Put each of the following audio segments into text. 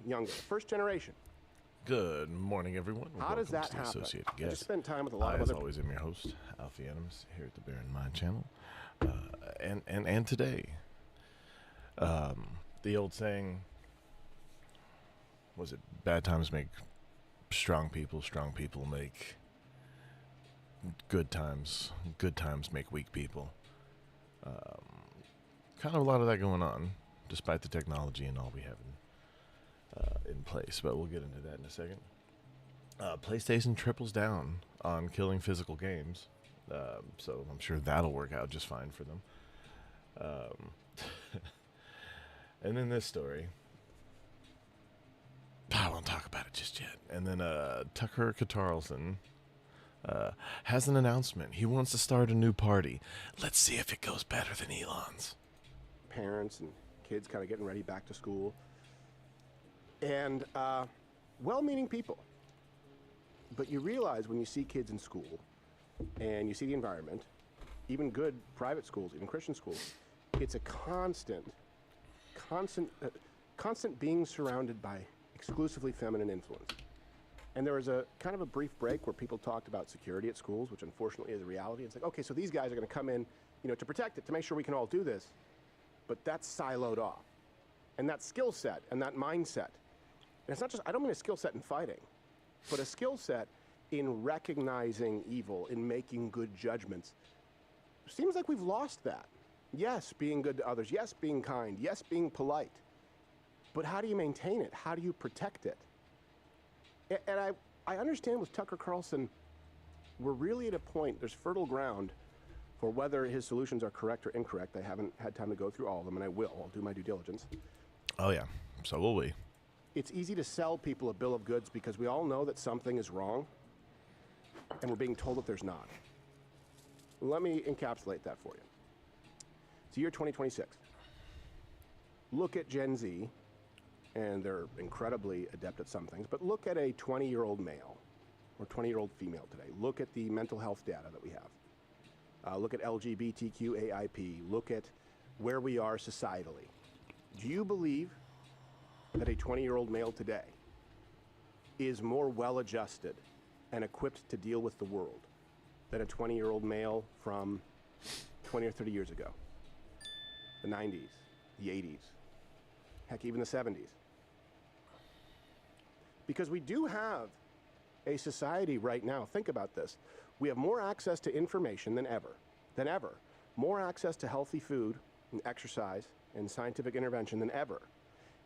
younger. First generation. Good morning, everyone. How does that to the happen? Associated I just Guest. spent time with a lot of As other always, I'm your host, Alfie Adams, here at the Bear in Mind channel. And today, the old saying, was it bad times make strong people make good times make weak people. Kind of a lot of that going on, despite the technology and all we have in place, but we'll get into that in a second. PlayStation triples down on killing physical games, so I'm sure that'll work out just fine for them. And then this story, I won't talk about it just yet. And then Tucker Carlson has an announcement. He wants to start a new party. Let's see if it goes better than Elon's. parents and kids kind of getting ready back to school. And well-meaning people. But you realize when you see kids in school and you see the environment, even good private schools, even Christian schools, it's a constant being surrounded by exclusively feminine influence. And there was a kind of a brief break where people talked about security at schools, which unfortunately is a reality. It's like, okay, so these guys are going to come in, to protect it, to make sure we can all do this. But that's siloed off. And that skill set and that mindset. And it's not just, I don't mean a skill set in fighting, but a skill set in recognizing evil, in making good judgments. Seems like we've lost that. Yes, being good to others. Yes, being kind. Yes, being polite. But how do you maintain it? How do you protect it? And I understand with Tucker Carlson, we're really at a point, there's fertile ground for whether his solutions are correct or incorrect. I haven't had time to go through all of them, and I will. I'll do my due diligence. Oh, yeah. So will we. It's easy to sell people a bill of goods because we all know that something is wrong, and we're being told that there's not. Let me encapsulate that for you. It's the year 2026. Look at Gen Z, and they're incredibly adept at some things, but look at a 20-year-old male or 20-year-old female today. Look at the mental health data that we have. Look at LGBTQAIP. Look at where we are societally. Do you believe that a 20-year-old male today is more well-adjusted and equipped to deal with the world than a 20-year-old male from 20 or 30 years ago? The 90s, the 80s, heck, even the 70s. Because we do have a society right now, think about this, we have more access to information than ever, more access to healthy food and exercise and scientific intervention than ever,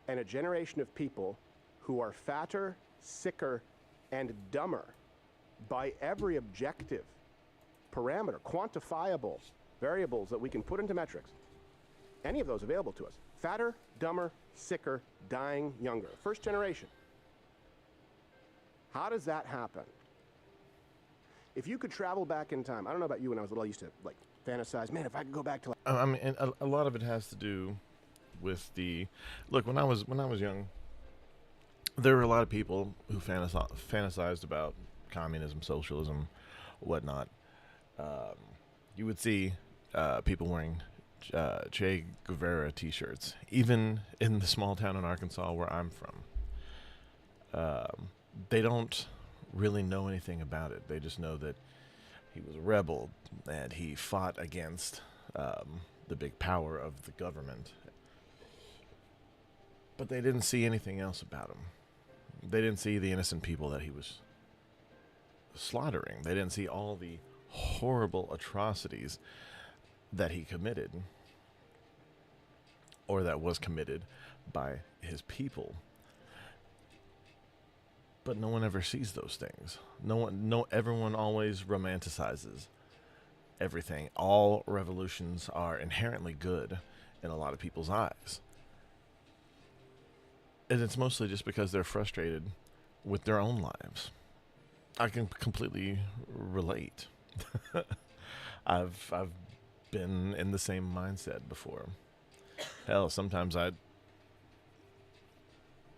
and a generation of people who are fatter, sicker, and dumber by every objective parameter, quantifiable variables that we can put into metrics, any of those available to us. Fatter, dumber, sicker, dying younger. First generation. How does that happen? If you could travel back in time, I don't know about you, when I was little, I used to fantasize, man, if I could go back to I mean, and a lot of it has to do with look, when I was young, there were a lot of people who fantasized about communism, socialism, whatnot. You would see people wearing Che Guevara t-shirts, even in the small town in Arkansas where I'm from. They don't really know anything about it. They just know that he was a rebel and he fought against the big power of the government. But they didn't see anything else about him. They didn't see the innocent people that he was slaughtering. They didn't see all the horrible atrocities that he committed, or that was committed by his people. But no one ever sees those things. Everyone always romanticizes everything. All revolutions are inherently good in a lot of people's eyes. And it's mostly just because they're frustrated with their own lives. I can completely relate. I've been in the same mindset before. Hell, sometimes I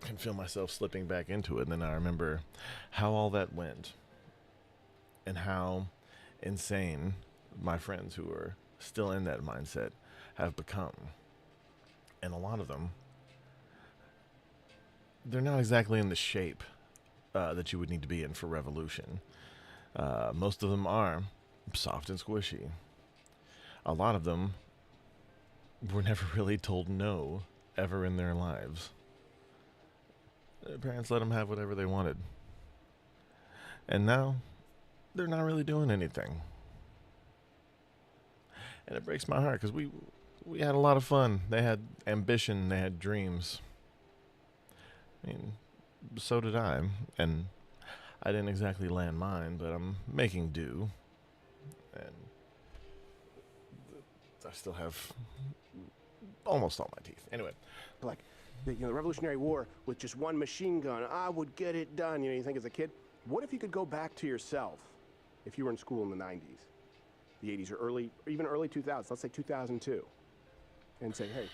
can feel myself slipping back into it, and then I remember how all that went and how insane my friends who are still in that mindset have become. And a lot of them they're not exactly in the shape that you would need to be in for revolution. Most of them are soft and squishy. A lot of them were never really told no ever in their lives. Their parents let them have whatever they wanted. And now, they're not really doing anything. And it breaks my heart because we had a lot of fun. They had ambition. They had dreams. I mean, so did I. And I didn't exactly land mine, but I'm making do. And I still have almost all my teeth. Anyway. Like, the Revolutionary War with just one machine gun, I would get it done. You think as a kid, what if you could go back to yourself if you were in school in the 90s, the 80s, or even early 2000s, let's say 2002, and say, hey,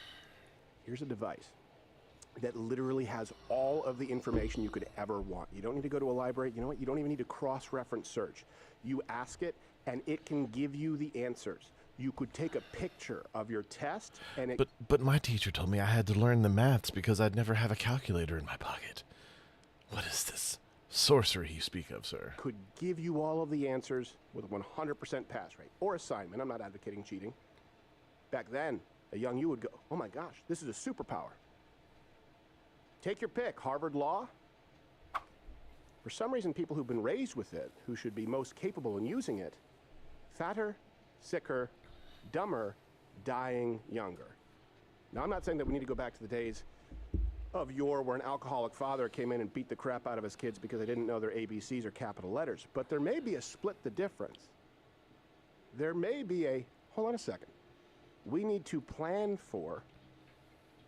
here's a device that literally has all of the information you could ever want. You don't need to go to a library. You know what? You don't even need to cross-reference search. You ask it, and it can give you the answers. You could take a picture of your test, and it... But my teacher told me I had to learn the maths because I'd never have a calculator in my pocket. What is this sorcery you speak of, sir? Could give you all of the answers with a 100% pass rate. Or assignment. I'm not advocating cheating. Back then, a young you would go, oh my gosh, this is a superpower. Take your pick. Harvard Law. For some reason, people who've been raised with it, who should be most capable in using it, fatter, sicker, dumber, dying younger. Now, I'm not saying that we need to go back to the days of yore where an alcoholic father came in and beat the crap out of his kids because they didn't know their ABCs or capital letters. But there may be a split the difference. There may be a, hold on a second. We need to plan for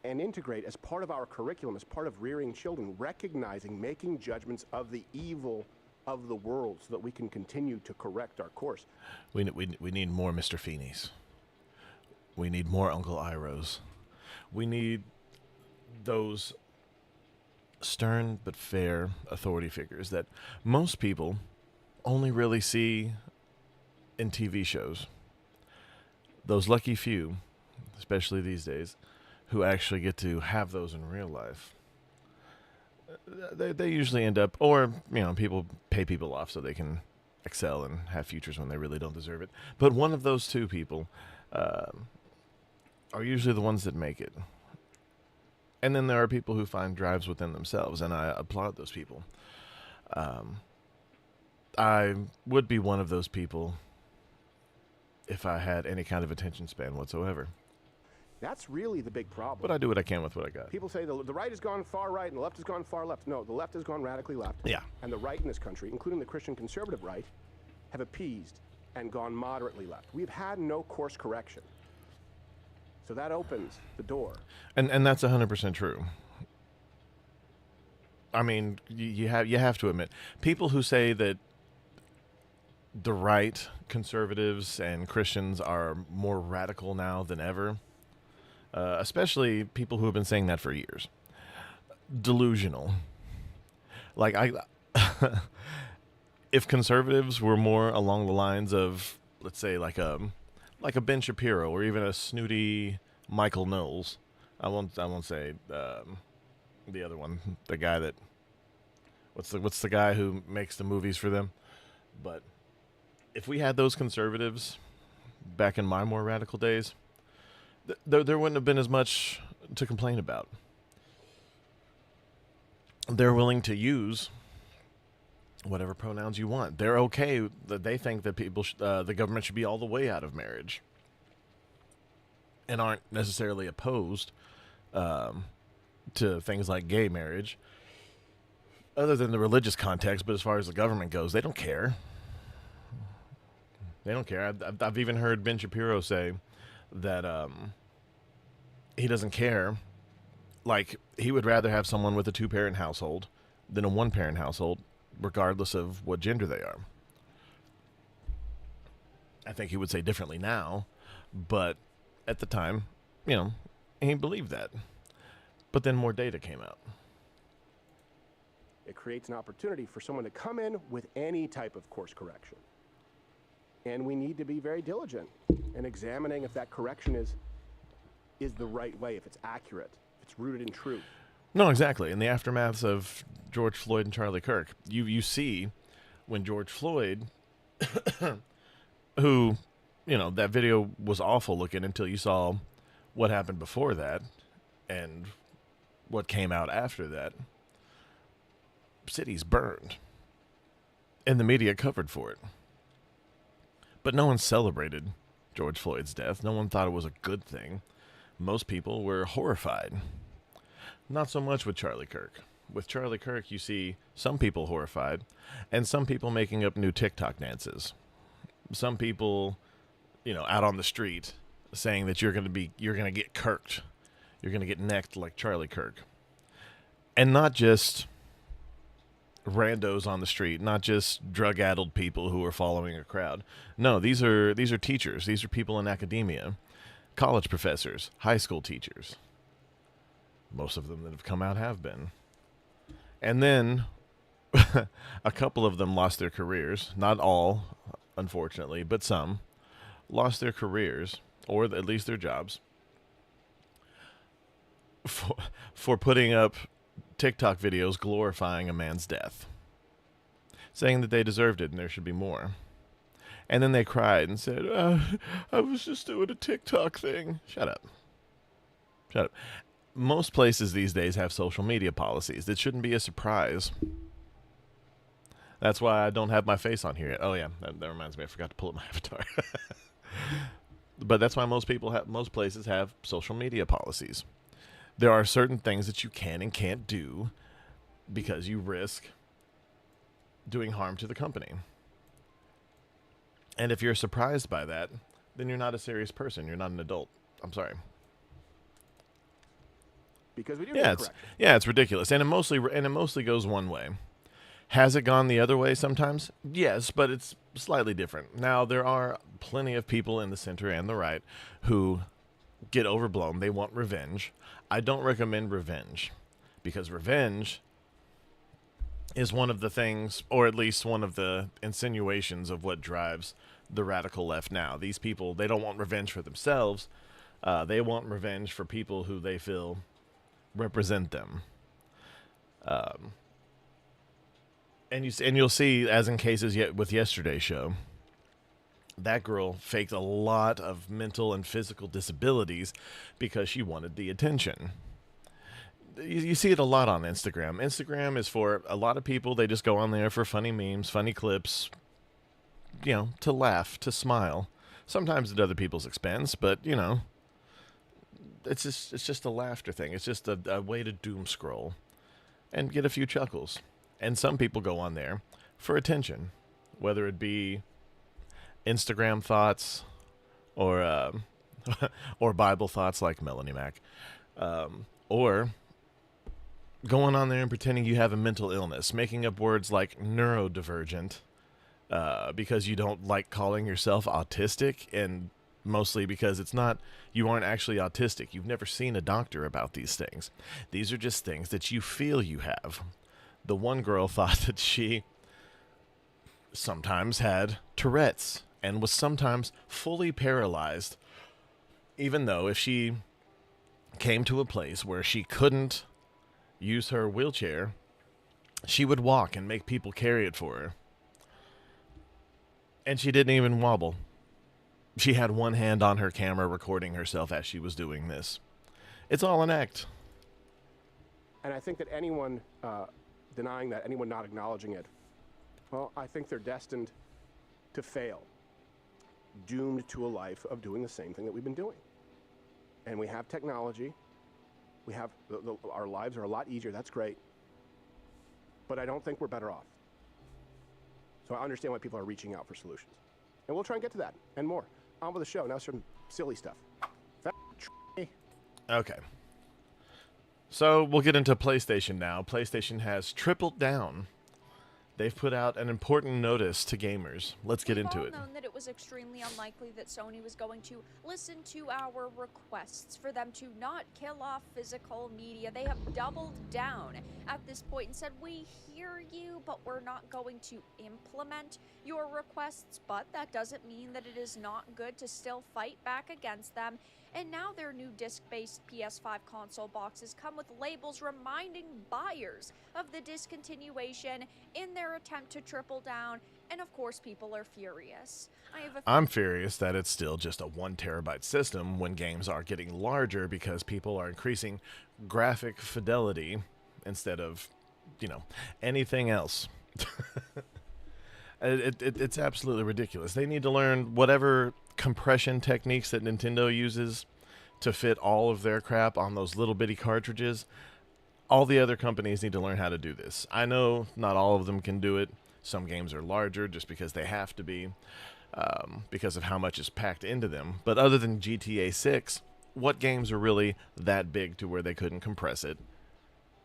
and integrate as part of our curriculum, as part of rearing children, recognizing, making judgments of the evil of the world so that we can continue to correct our course. We need more Mr. Feeney's. We need more Uncle Irohs. We need those stern but fair authority figures that most people only really see in TV shows. Those lucky few, especially these days, who actually get to have those in real life. They usually end up, or, people pay people off so they can excel and have futures when they really don't deserve it. But one of those two people are usually the ones that make it. And then there are people who find drives within themselves, and I applaud those people. I would be one of those people if I had any kind of attention span whatsoever. That's really the big problem. But I do what I can with what I got. People say the right has gone far right and the left has gone far left. No, the left has gone radically left. Yeah. And the right in this country, including the Christian conservative right, have appeased and gone moderately left. We've had no course correction. So that opens the door. And that's 100% true. I mean, you have to admit, people who say that the right, conservatives, and Christians are more radical now than ever, especially people who have been saying that for years. Delusional. Like, if conservatives were more along the lines of, let's say, like a Ben Shapiro or even a snooty Michael Knowles, I won't say the other one, the guy that what's the guy who makes the movies for them? But if we had those conservatives back in my more radical days, there wouldn't have been as much to complain about. They're willing to use whatever pronouns you want. They're okay that they think that the government should be all the way out of marriage, and aren't necessarily opposed to things like gay marriage, other than the religious context. But as far as the government goes, they don't care. They don't care. I've even heard Ben Shapiro say that he doesn't care. Like, he would rather have someone with a 2-parent household than a 1-parent household, regardless of what gender they are. I think he would say differently now, but at the time, he believed that. But then more data came out. It creates an opportunity for someone to come in with any type of course correction. And we need to be very diligent in examining if that correction is the right way, if it's accurate, if it's rooted in truth. No, exactly. In the aftermaths of George Floyd and Charlie Kirk, you see when George Floyd, who, that video was awful looking until you saw what happened before that and what came out after that. Cities burned, and the media covered for it. But no one celebrated George Floyd's death. No one thought it was a good thing. Most people were horrified. Not so much with Charlie Kirk. With Charlie Kirk, you see some people horrified and some people making up new TikTok dances. Some people, out on the street saying that you're going to get kirked. You're going to get necked like Charlie Kirk. And not just randos on the street, not just drug-addled people who are following a crowd. No, these are teachers. These are people in academia, college professors, high school teachers. Most of them that have come out have been. And then a couple of them lost their careers. Not all, unfortunately, but some lost their careers, or at least their jobs, for putting up TikTok videos glorifying a man's death, saying that they deserved it and there should be more. And then they cried and said, I was just doing a TikTok thing. Shut up. Most places these days have social media policies. That shouldn't be a surprise. That's why I don't have my face on here yet. Oh yeah, that reminds me, I forgot to pull up my avatar. But that's why most places have social media policies. There are certain things that you can and can't do because you risk doing harm to the company. And if you're surprised by that, then you're not a serious person. You're not an adult. I'm sorry. Because we do need correction. It's ridiculous. And it mostly goes one way. Has it gone the other way sometimes? Yes, but it's slightly different. Now, there are plenty of people in the center and the right who get overblown. They want revenge. I don't recommend revenge, because revenge is one of the things, or at least one of the insinuations of what drives the radical left now. These people, they don't want revenge for themselves. They want revenge for people who they feel represent them. And you'll see, as in cases with yesterday's show, that girl faked a lot of mental and physical disabilities because she wanted the attention. You see it a lot on Instagram. Instagram is for a lot of people. They just go on there for funny memes, funny clips, to laugh, to smile. Sometimes at other people's expense, but, it's just a laughter thing. It's just a way to doom scroll and get a few chuckles. And some people go on there for attention, whether it be Instagram thoughts or or Bible thoughts like Melanie Mac, or going on there and pretending you have a mental illness, making up words like neurodivergent because you don't like calling yourself autistic, and mostly because you aren't actually autistic. You've never seen a doctor about these things. These are just things that you feel you have. The one girl thought that she sometimes had Tourette's and was sometimes fully paralyzed, even though if she came to a place where she couldn't use her wheelchair, she would walk and make people carry it for her. And she didn't even wobble. She had one hand on her camera recording herself as she was doing this. It's all an act. And I think that anyone denying that, anyone not acknowledging it, well, I think they're destined to fail. Doomed to a life of doing the same thing that we've been doing. And we have technology. We have, our lives are a lot easier. That's great. But I don't think we're better off. So I understand why people are reaching out for solutions. And we'll try and get to that and more. On with the show. Now some silly stuff. Okay. So we'll get into PlayStation now. PlayStation has tripled down. They've put out an important notice to gamers. Let's get into it. We've all known that it was extremely unlikely that Sony was going to listen to our requests for them to not kill off physical media. They have doubled down at this point and said, we hear you, but we're not going to implement your requests. But that doesn't mean that it is not good to still fight back against them And now their new disc-based PS5 console boxes come with labels reminding buyers of the discontinuation in their attempt to triple down, and of course people are furious. I'm furious that it's still just a 1 terabyte system when games are getting larger because people are increasing graphic fidelity instead of, anything else. It's absolutely ridiculous. They need to learn whatever compression techniques that Nintendo uses to fit all of their crap on those little bitty cartridges. All the other companies need to learn how to do this. I know not all of them can do it. Some games are larger just because they have to be, because of how much is packed into them. But other than GTA 6, what games are really that big to where they couldn't compress it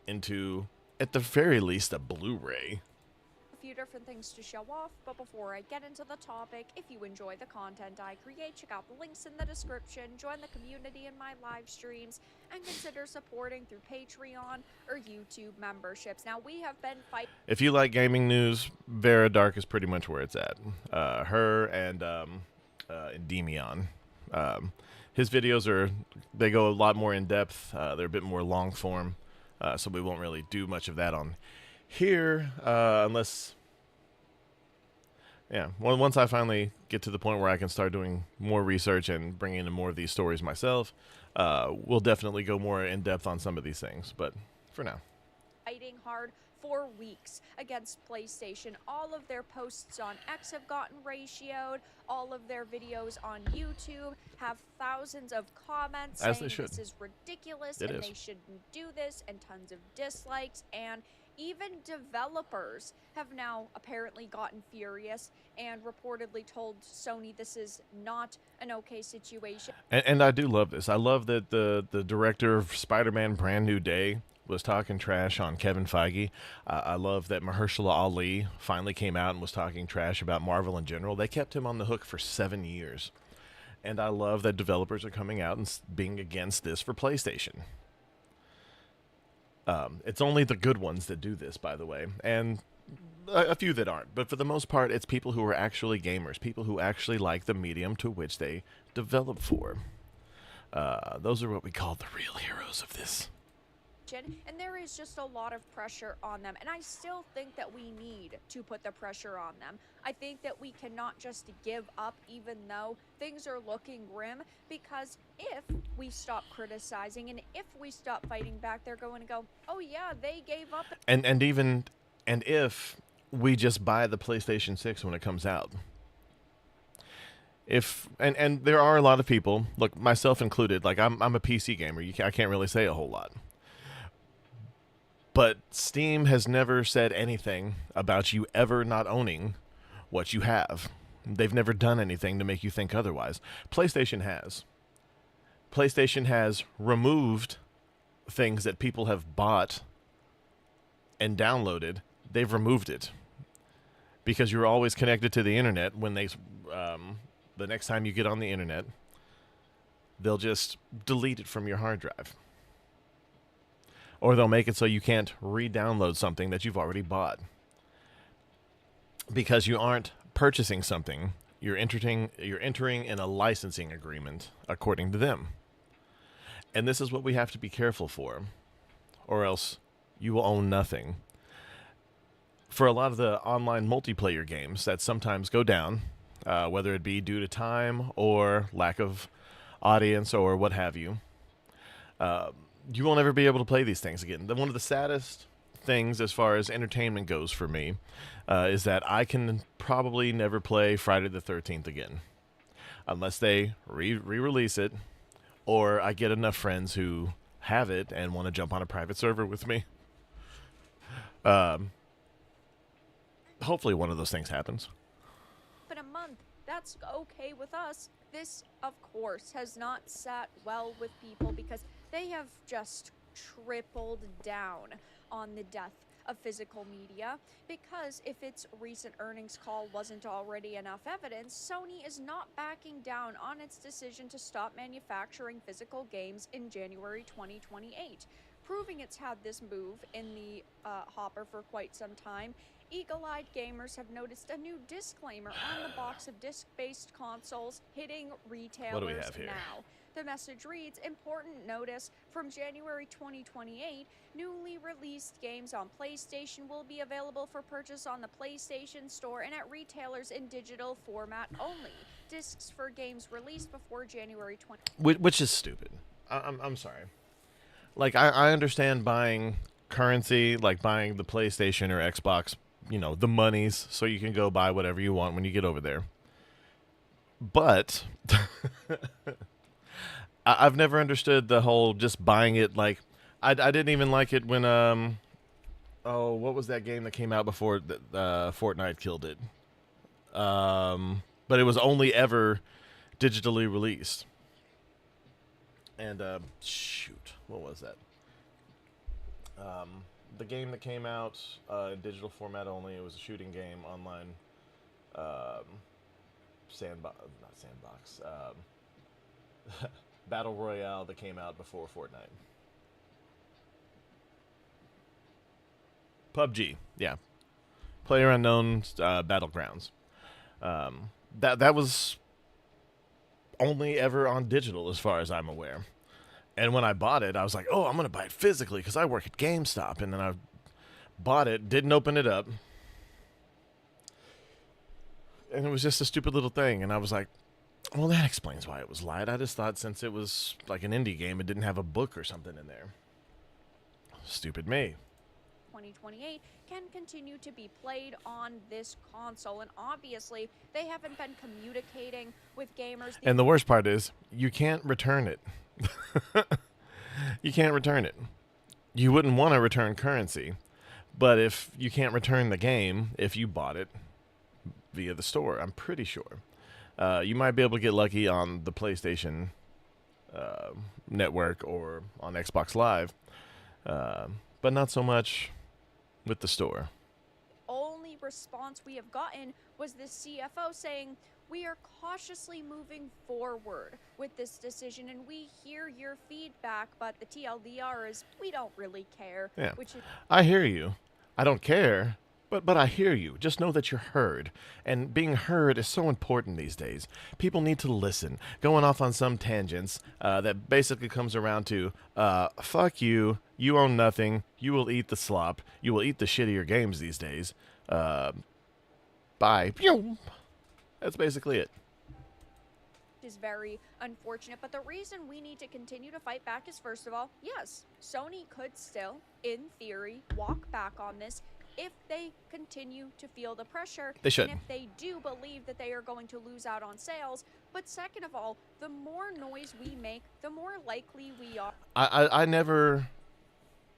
into, at the very least, a Blu-ray? Few different things to show off, but before I get into the topic, if you enjoy the content I create, check out the links in the description, join the community in my live streams, and consider supporting through Patreon or YouTube memberships. Now, we have been fighting. If you like gaming news, Vera Dark is pretty much where it's at. Her and Demion. His videos they go a lot more in depth. They're a bit more long form, so we won't really do much of that on here, unless, once I finally get to the point where I can start doing more research and bringing in more of these stories myself, we'll definitely go more in depth on some of these things. But for now, fighting hard for weeks against PlayStation. All of their posts on X have gotten ratioed. All of their videos on YouTube have thousands of comments as saying they should. This is ridiculous It and is. they shouldn't do this, and tons of dislikes, and even developers have now apparently gotten furious and reportedly told Sony this is not an okay situation. And I do love this. I love that the director of Spider-Man Brand New Day was talking trash on Kevin Feige. I love that Mahershala Ali finally came out and was talking trash about Marvel in general. They kept him on the hook for 7 years. And I love that developers are coming out and being against this for PlayStation. It's only the good ones that do this, by the way, and a few that aren't. But for the most part, it's people who are actually gamers, people who actually like the medium to which they develop for. Those are what we call the real heroes of this. And there is just a lot of pressure on them, and I still think that we need to put the pressure on them. I think that we cannot just give up even though things are looking grim, because if we stop criticizing and if we stop fighting back, they're going to go, oh yeah, they gave up. And if we just buy the PlayStation 6 when it comes out. And there are a lot of people, look, myself included, like I'm a PC gamer. I can't really say a whole lot. But Steam has never said anything about you ever not owning what you have. They've never done anything to make you think otherwise. PlayStation has. PlayStation has removed things that people have bought and downloaded. They've removed it. Because you're always connected to the internet. When the next time you get on the internet, they'll just delete it from your hard drive. Or they'll make it so you can't re-download something that you've already bought. Because you aren't purchasing something, you're entering in a licensing agreement, according to them. And this is what we have to be careful for, or else you will own nothing. For a lot of the online multiplayer games that sometimes go down, whether it be due to time or lack of audience or what have you, you won't ever be able to play these things again. One of the saddest things as far as entertainment goes for me is that I can probably never play Friday the 13th again. Unless they re-release it, or I get enough friends who have it and want to jump on a private server with me. Hopefully one of those things happens. In a month, that's okay with us. This, of course, has not sat well with people because they have just tripled down on the death of physical media, because if its recent earnings call wasn't already enough evidence, Sony is not backing down on its decision to stop manufacturing physical games in January 2028. Proving it's had this move in the hopper for quite some time, eagle-eyed gamers have noticed a new disclaimer on the box of disc-based consoles hitting retailers have here? now. The message reads, important notice, from January 2028, newly released games on PlayStation will be available for purchase on the PlayStation Store and at retailers in digital format only. Discs for games released before January 20. Which is stupid. I'm sorry. Like, I understand buying currency, like buying the PlayStation or Xbox, the monies, so you can go buy whatever you want when you get over there. But I've never understood the whole just buying it. Like, I didn't even like it when what was that game that came out before Fortnite killed it? But it was only ever digitally released. And shoot, what was that? The game that came out in digital format only. It was a shooting game online. Not sandbox. Battle Royale that came out before Fortnite. PUBG, yeah. PlayerUnknown's Battlegrounds. That was only ever on digital as far as I'm aware. And when I bought it, I was like, oh, I'm going to buy it physically because I work at GameStop. And then I bought it, didn't open it up. And it was just a stupid little thing. And I was like, well, that explains why it was light. I just thought since it was like an indie game, it didn't have a book or something in there. Stupid me. 2028 can continue to be played on this console, and obviously they haven't been communicating with gamers. And the worst part is you can't return it. You can't return it. You wouldn't want to return currency, but if you can't return the game if you bought it via the store, I'm pretty sure you might be able to get lucky on the PlayStation network or on Xbox Live, but not so much with the store. Only response we have gotten was the CFO saying, we are cautiously moving forward with this decision and we hear your feedback, but the TLDR is we don't really care. Yeah. Which is, I hear you. I don't care, but I hear you. Just know that you're heard. And being heard is so important these days. People need to listen. Going off on some tangents that basically comes around to, fuck you, you own nothing, you will eat the slop, you will eat the shittier games these days. Bye. Pew! That's basically it. is very unfortunate, but the reason we need to continue to fight back is, first of all, yes, Sony could still, in theory, walk back on this if they continue to feel the pressure. They should. And if they do believe that they are going to lose out on sales. But second of all, the more noise we make, the more likely we are. I never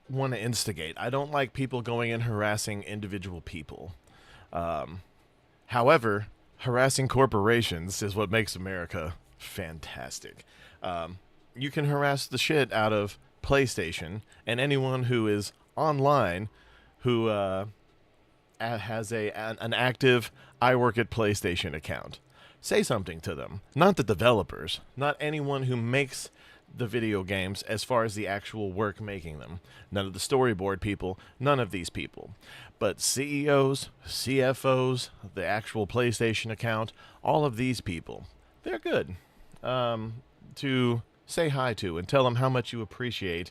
want to instigate. I don't like people going and harassing individual people. However, harassing corporations is what makes America fantastic. You can harass the shit out of PlayStation and anyone who is online who has an active I work at PlayStation account. Say something to them. Not the developers, not anyone who makes the video games as far as the actual work making them. None of the storyboard people, none of these people. But CEOs, CFOs, the actual PlayStation account, all of these people, they're good to say hi to and tell them how much you appreciate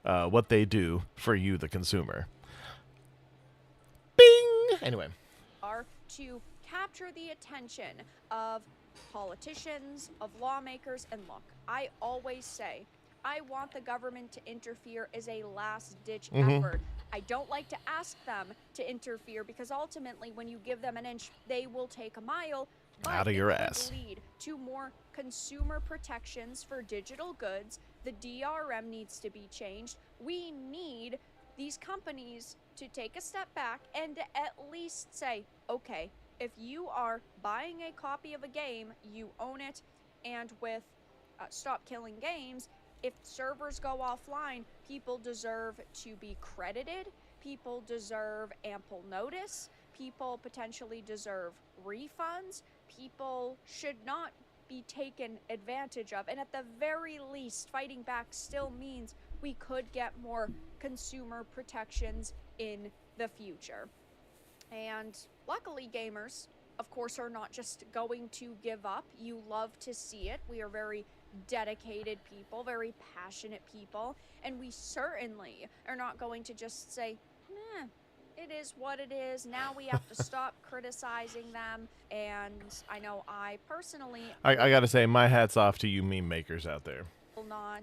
what they do for you, the consumer. Bing! Anyway. Are to capture the attention of politicians, of lawmakers, and look, I always say, I want the government to interfere as a last-ditch effort. I don't like to ask them to interfere because ultimately when you give them an inch, they will take a mile. Out of your ass. Lead to more consumer protections for digital goods. The DRM needs to be changed. We need these companies to take a step back and to at least say, okay, if you are buying a copy of a game, you own it. And with Stop Killing Games, if servers go offline, people deserve to be credited. People deserve ample notice. People potentially deserve refunds. People should not be taken advantage of. And at the very least, fighting back still means we could get more consumer protections in the future. And luckily, gamers, of course, are not just going to give up. You love to see it. We are very dedicated people, very passionate people, and we certainly are not going to just say, "Meh, it is what it is." Now we have to stop criticizing them. And I know I personally I gotta say, my hat's off to you meme makers out there. will not,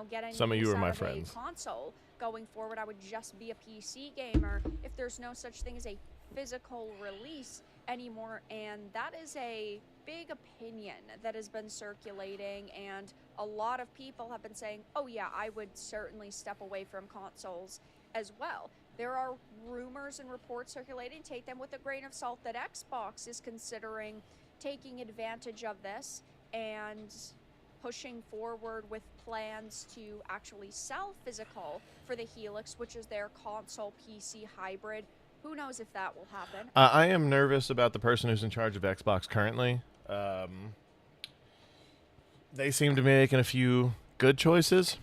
get any Some of you use are out my of friends. a console going forward. I would just be a PC gamer if there's no such thing as a physical release anymore. And that is a big opinion that has been circulating, and a lot of people have been saying, oh yeah, I would certainly step away from consoles as well. There are rumors and reports circulating, take them with a grain of salt, that Xbox is considering taking advantage of this and pushing forward with plans to actually sell physical for the Helix, which is their console PC hybrid. Who knows if that will happen? I am nervous about the person who's in charge of Xbox currently. They seem to be making a few good choices,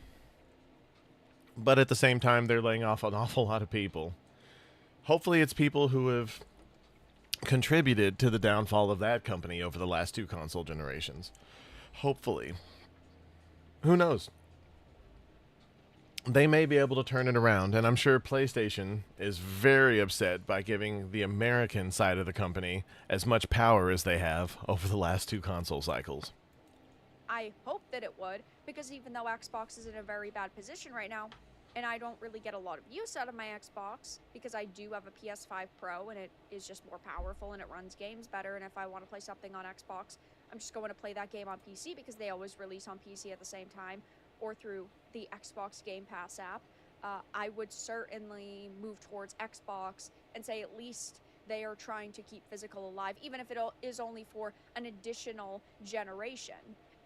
but at the same time, they're laying off an awful lot of people. Hopefully, it's people who have contributed to the downfall of that company over the last 2 console generations. Hopefully. Who knows? They may be able to turn it around, and I'm sure PlayStation is very upset by giving the American side of the company as much power as they have over the last 2 console cycles. I hope that it would, because even though Xbox is in a very bad position right now, and I don't really get a lot of use out of my Xbox because I do have a PS5 Pro and it is just more powerful and it runs games better, and if I want to play something on Xbox, I'm just going to play that game on PC because they always release on PC at the same time, or through the Xbox Game Pass app. I would certainly move towards Xbox and say at least they are trying to keep physical alive, even if it is only for an additional generation.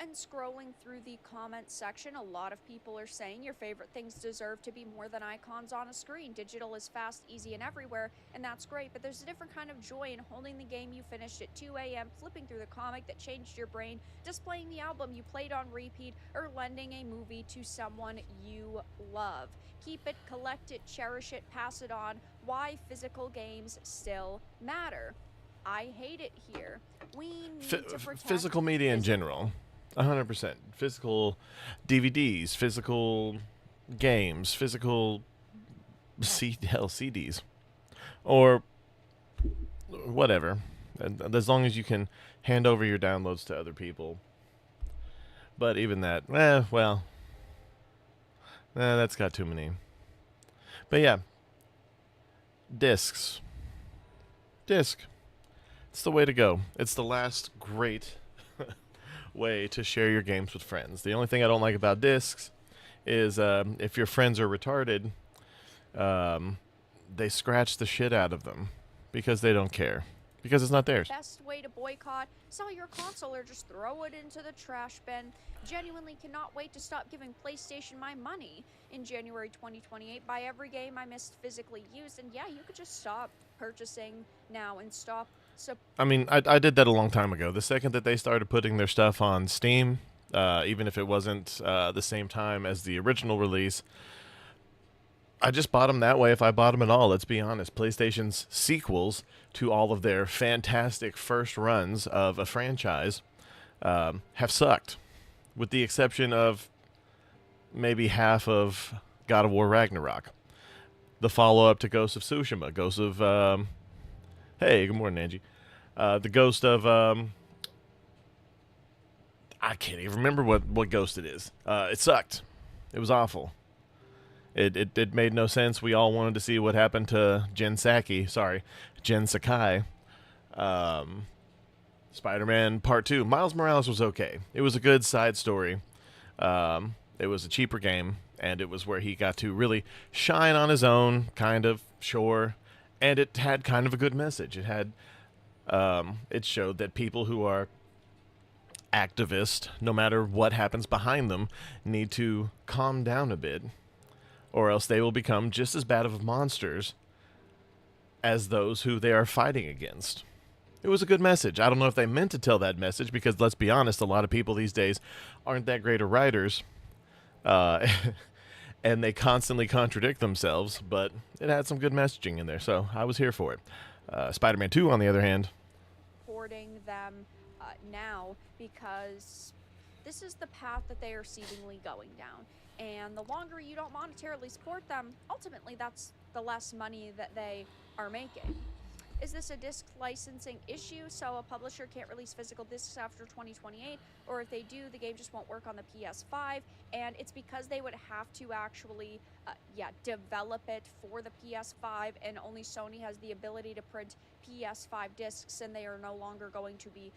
And scrolling through the comment section, a lot of people are saying your favorite things deserve to be more than icons on a screen. Digital is fast, easy, and everywhere, and that's great, but there's a different kind of joy in holding the game you finished at 2 a.m., flipping through the comic that changed your brain, displaying the album you played on repeat, or lending a movie to someone you love. Keep it, collect it, cherish it, pass it on. Why physical games still matter. I hate it here. We need to protect physical media in general. 100%. Physical DVDs, physical games, physical CDs, or whatever. And as long as you can hand over your downloads to other people. But even that, that's got too many. But yeah, discs. Disc. It's the way to go. It's the last great way to share your games with friends. The only thing I don't like about discs is if your friends are retarded, they scratch the shit out of them because they don't care, because it's not theirs. Best way to boycott, sell your console or just throw it into the trash bin. Genuinely cannot wait to stop giving PlayStation my money in January 2028. Buy every game I missed physically used, and yeah, you could just stop purchasing now and stop. I mean, I did that a long time ago. The second that they started putting their stuff on Steam, even if it wasn't the same time as the original release, I just bought them that way if I bought them at all. Let's be honest. PlayStation's sequels to all of their fantastic first runs of a franchise have sucked, with the exception of maybe half of God of War Ragnarok, the follow-up to Ghost of Tsushima, Ghost of... Hey, good morning, Angie. The Ghost of... I can't even remember what Ghost it is. It sucked. It was awful. It made no sense. We all wanted to see what happened to Jen Sakai. Spider-Man Part 2. Miles Morales was okay. It was a good side story. It was a cheaper game, and it was where he got to really shine on his own, kind of, sure. And it had kind of a good message. It had, it showed that people who are activists, no matter what happens behind them, need to calm down a bit, or else they will become just as bad of monsters as those who they are fighting against. It was a good message. I don't know if they meant to tell that message, because let's be honest, a lot of people these days aren't that great of writers. And they constantly contradict themselves, but it had some good messaging in there, so I was here for it. Spider-Man 2, on the other hand. Supporting them now, because this is the path that they are seemingly going down. And the longer you don't monetarily support them, ultimately that's the less money that they are making. Is this a disc licensing issue, so a publisher can't release physical discs after 2028? Or if they do, the game just won't work on the PS5? And it's because they would have to actually, develop it for the PS5, and only Sony has the ability to print PS5 discs, and they are no longer going to be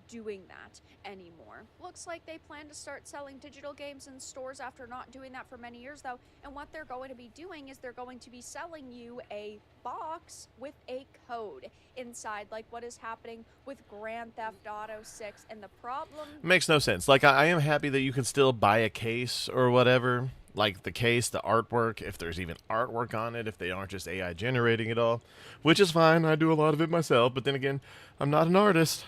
doing that anymore. Looks like they plan to start selling digital games in stores after not doing that for many years, though. And what they're going to be doing is they're going to be selling you a box with a code inside, like what is happening with Grand Theft Auto 6. And the problem Makes no sense. Like, I am happy that you can still buy a case or whatever. Like the case, the artwork, if there's even artwork on it, if they aren't just AI generating it all, which is fine. I do a lot of it myself, but then again, I'm not an artist.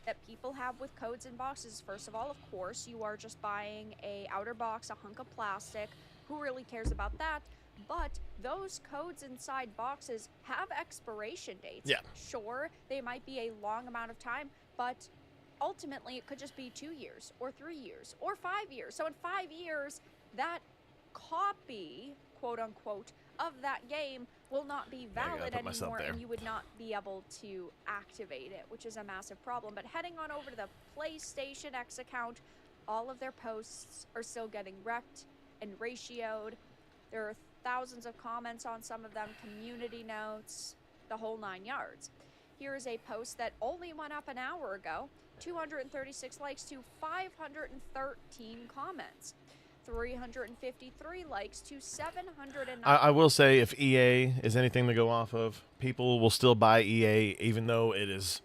that people have with codes and boxes. First of all, of course, you are just buying a outer box, a hunk of plastic. Who really cares about that? But those codes inside boxes have expiration dates. Yeah. Sure, they might be a long amount of time, but ultimately it could just be 2 years or 3 years or 5 years. So in 5 years, that copy, quote unquote, of that game will not be Yeah, I gotta valid put myself anymore, there. and you would not be able to activate it, which is a massive problem. But heading on over to the PlayStation X account, all of their posts are still getting wrecked and ratioed. There are thousands of comments on some of them, community notes, the whole 9 yards. Here is a post that only went up an hour ago, 236 likes to 513 comments. 353 likes to 709. I will say, if EA is anything to go off of, people will still buy EA, even though it is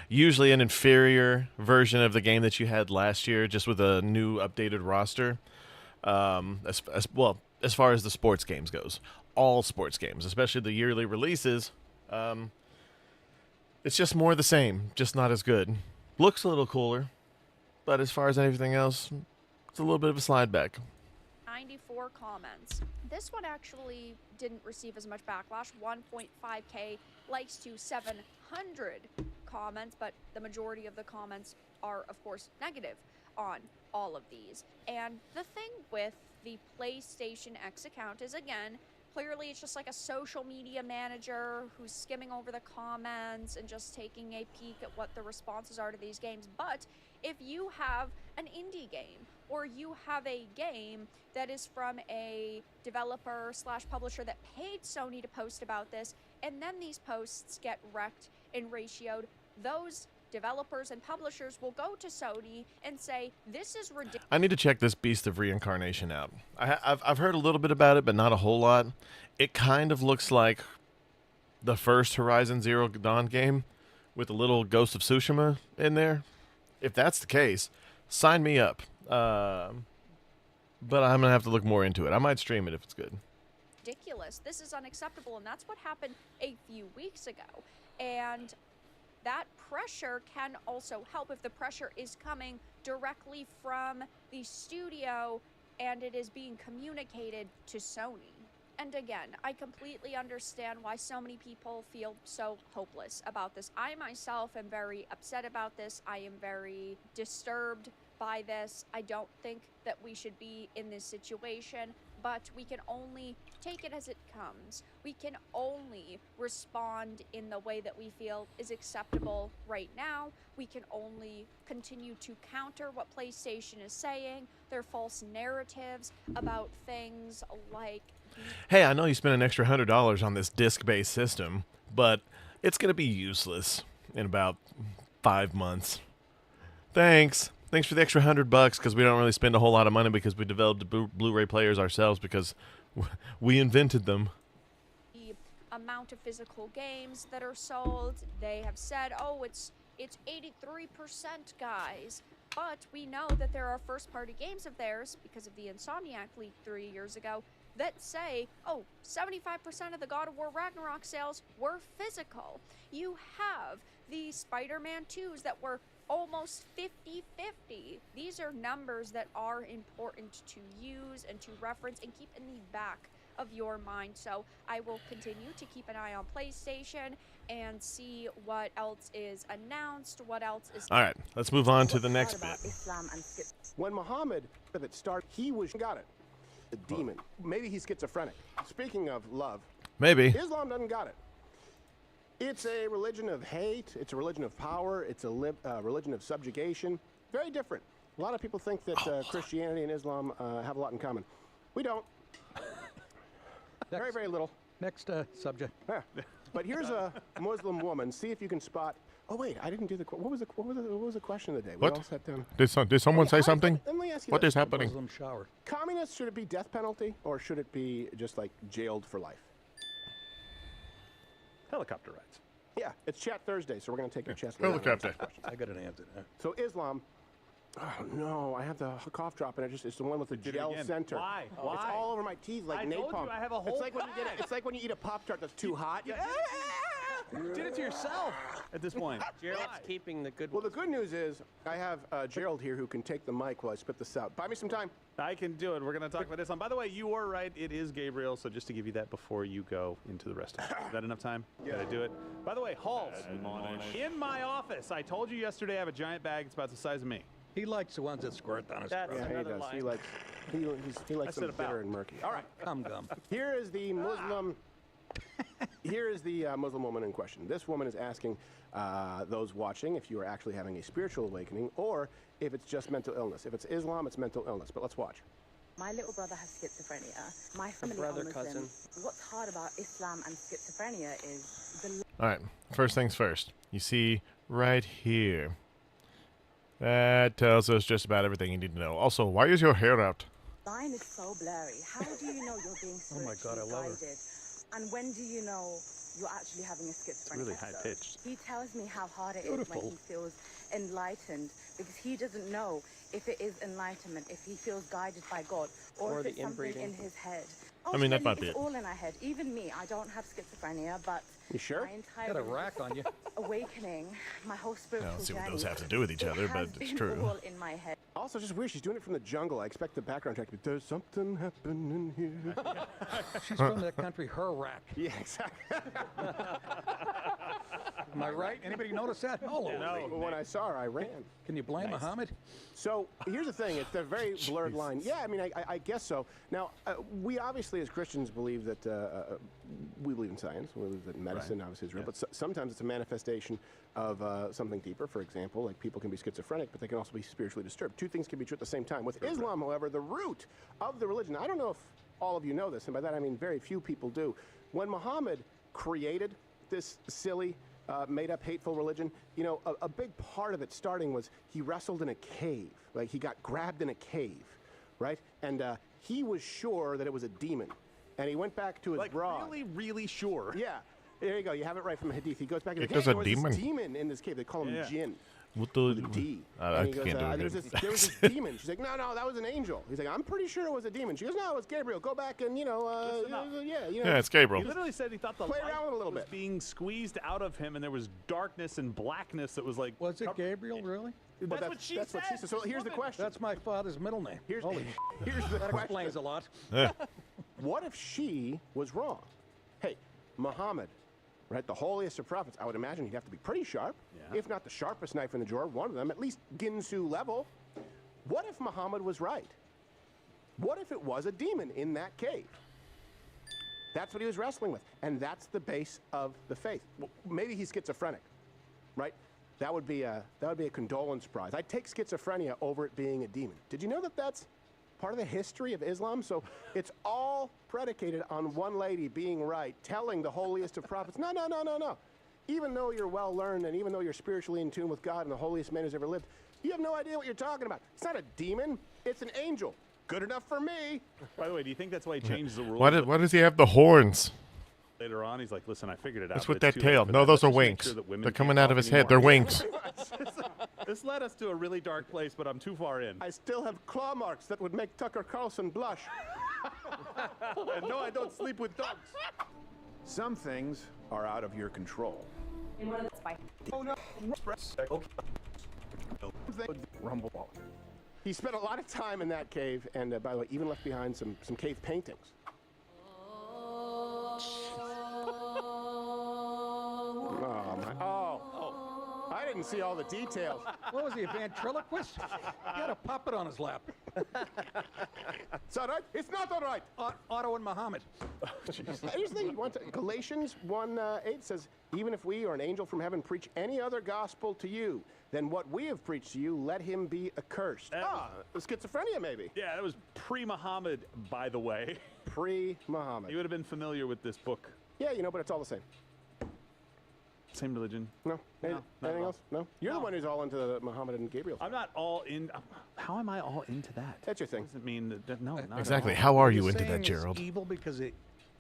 usually an inferior version of the game that you had last year, just with a new updated roster. As far as the sports games goes, all sports games, especially the yearly releases, it's just more the same, just not as good. Looks a little cooler, but as far as anything else, it's a little bit of a slide back. 94 comments. This one actually didn't receive as much backlash, 1.5k likes to 700 comments, but the majority of the comments are, of course, negative on all of these. And the thing with the PlayStation X account is, again, clearly it's just like a social media manager who's skimming over the comments and just taking a peek at what the responses are to these games. But if you have an indie game, or you have a game that is from a developer / publisher that paid Sony to post about this, and then these posts get wrecked and ratioed, those developers and publishers will go to Sony and say, this is ridiculous. I need to check this Beast of Reincarnation out. I've heard a little bit about it, but not a whole lot. It kind of looks like the first Horizon Zero Dawn game with a little Ghost of Tsushima in there. If that's the case, sign me up. But I'm gonna have to look more into it. I might stream it if it's good. Ridiculous. This is unacceptable, and that's what happened a few weeks ago. And that pressure can also help if the pressure is coming directly from the studio and it is being communicated to Sony. And again, I completely understand why so many people feel so hopeless about this. I myself am very upset about this. I am very disturbed by this. I don't think that we should be in this situation, but we can only take it as it comes. We can only respond in the way that we feel is acceptable right now. We can only continue to counter what PlayStation is saying, their false narratives about things like... Hey, I know you spent an extra $100 on this disc-based system, but it's going to be useless in about 5 months. Thanks for the extra $100, because we don't really spend a whole lot of money because we developed the Blu-ray players ourselves because we invented them. The amount of physical games that are sold, they have said, oh, it's 83%, guys. But we know that there are first-party games of theirs, because of the Insomniac leak 3 years ago, that say, oh, 75% of the God of War Ragnarok sales were physical. You have the Spider-Man 2s that were almost 50-50. These are numbers that are important to use and to reference and keep in the back of your mind. So I will continue to keep an eye on PlayStation and see what else is announced, what else is... All right, let's move on to the next bit. When Muhammad started, he got it. The demon. Maybe he's schizophrenic. Speaking of love, Maybe. Islam doesn't got it. It's a religion of hate. It's a religion of power. It's a religion of subjugation. Very different. A lot of people think that Christianity and Islam have a lot in common. We don't. Very, very little. Next subject. Yeah. But here's a Muslim woman. See if you can spot. Oh wait, I didn't do the. What was the question of the day? We What? all sat down. Did someone say something? Let me ask you What this. is happening? Muslim shower. Communists, should it be death penalty or should it be just like jailed for life? Helicopter rides. Yeah, it's Chat Thursday, so we're going to take your chest. Helicopter. I got an answer. So Islam. Oh no, I have the cough drop, and it's the one with the Did it gel again. center. Why? It's Why? all over my teeth like I napalm. told you I have a whole it's like when you bag. it's like when you eat a Pop-Tart that's too hot. Did it to yourself at this point. Gerald's keeping the good Well, the ones. good news is I have Gerald here who can take the mic while I spit this out. Buy me some time. I can do it. We're going to talk about this. By the way, you were right. It is Gabriel. So just to give you that before you go into the rest of it. Is that enough time? Yeah. Did I do it? By the way, Halls. In my office, I told you yesterday I have a giant bag. It's about the size of me. He likes the ones that squirt down his That's throat. Yeah, he another does. lie. He likes them said about. bitter and murky. All right. Cum gum. Here is the Muslim. Here is the Muslim woman in question. This woman is asking those watching if you are actually having a spiritual awakening or if it's just mental illness. If it's Islam, it's mental illness. But let's watch. My little brother has schizophrenia. My family brother, are Muslim. cousin. What's hard about Islam and schizophrenia is the All right, first things first. You see right here. That tells us just about everything you need to know. Also, why is your hair out? line is so blurry. How do you know you're being Oh my God, I spiritually love her. guided? And when do you know you're actually having a schizophrenic really episode? high-pitched. He tells me how hard it is Beautiful. when he feels enlightened because he doesn't know if it is enlightenment, if he feels guided by God, or Or if the it's something inbreeding. in his head. I mean, that Ultimately, might be it's it. all in our head. Even me, I don't have schizophrenia, but You sure? my entire Got a rack on you. awakening, my whole I spiritual don't see what journey, those have to do with each other, it but has it's been true. all in my head. Also, just weird. She's doing it from the jungle. I expect the background track to be, there's something happening here. She's from that country, her rack. Yeah, exactly. Am I right? Anybody notice that? No. But when I saw her, I ran. Can you blame Muhammad? So here's the thing. It's a very blurred line. Yeah, I mean, I guess so. Now, we obviously as Christians believe that we believe in science. We believe that medicine obviously is real. But sometimes it's a manifestation of something deeper. For example, like people can be schizophrenic, but they can also be spiritually disturbed. Two things can be true at the same time. With Islam, however, the root of the religion, I don't know if all of you know this, and by that I mean very few people do. When Muhammad created this silly, made-up, hateful religion, you know, a big part of it starting was he wrestled in a cave. Like, he got grabbed in a cave, right? And he was sure that it was a demon. And he went back to his Like, broad. really, really sure. Yeah. There you go. You have it right from the Hadith. He goes back and It hey, was there a was demon. this demon in this cave. They call him Yeah. Jinn. What With a D. I And he goes, can't do there was it. this demon. She's like, no, that was an angel. He's like, I'm pretty sure it was a demon. She goes, no, it's Gabriel. Go back and, you know, Yeah, it's Gabriel. He literally said he thought the Play light around with it a little was bit. being squeezed out of him, and there was darkness and blackness that was like. Was it Gabriel, really? But That's what she that's said. what she said. So This here's the woman. question. That's my father's middle name. Here's, Holy here's the that question. explains a lot. What if she was wrong? Hey, Muhammad, right, the holiest of prophets, I would imagine he'd have to be pretty sharp, Yeah. if not the sharpest knife in the drawer, one of them, at least Ginsu level. What if Muhammad was right? What if it was a demon in that cave? That's what he was wrestling with, and that's the base of the faith. Well, maybe he's schizophrenic, right? That would be a condolence prize. I'd take schizophrenia over it being a demon. Did you know that that's part of the history of Islam? So it's all predicated on one lady being right, telling the holiest of prophets, no. Even though you're well learned and even though you're spiritually in tune with God and the holiest man who's ever lived, you have no idea what you're talking about. It's not a demon, it's an angel. Good enough for me. By the way, do you think that's why he changed the rules? Why does he have the horns? Later on, he's like, listen, I figured it out. What's but with it's that too late tail? for No, that. those are Let's make wings. sure that women They're can't coming out of talk his head. They're anymore." wings. This led us to a really dark place, but I'm too far in. I still have claw marks that would make Tucker Carlson blush. And no, I don't sleep with dogs. Some things are out of your control. Rumble. He spent a lot of time in that cave, and by the way, even left behind some cave paintings. didn't see all the details. What was he, a ventriloquist? He had a puppet on his lap. It's all right. It's not all right. Otto and Muhammad. Here's the thing. Galatians 1:8 says, even if we or an angel from heaven preach any other gospel to you than what we have preached to you, let him be accursed. Schizophrenia, maybe. Yeah, that was pre-Muhammad, by the way. Pre-Muhammad. You would have been familiar with this book. Yeah, but it's all the same. Same religion. No. Anything else? No. You're the one who's all into the Muhammad and Gabriel. I'm not all in. How am I all into that? That's your thing. Doesn't mean that. No, not Exactly. At all. How are you You're into saying that, Gerald? It's evil because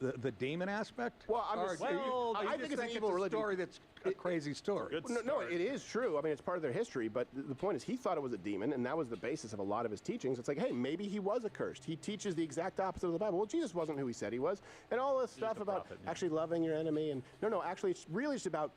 the demon aspect? Well, I'm just saying. Well, I think it's an evil a religion. story that's a crazy story. Good No, start. it is true. I mean, it's part of their history, but the point is he thought it was a demon, and that was the basis of a lot of his teachings. It's like, hey, maybe he was accursed. He teaches the exact opposite of the Bible. Well, Jesus wasn't who he said he was. And all this stuff a about prophet, yeah. actually loving your enemy. And no, actually, it's really just about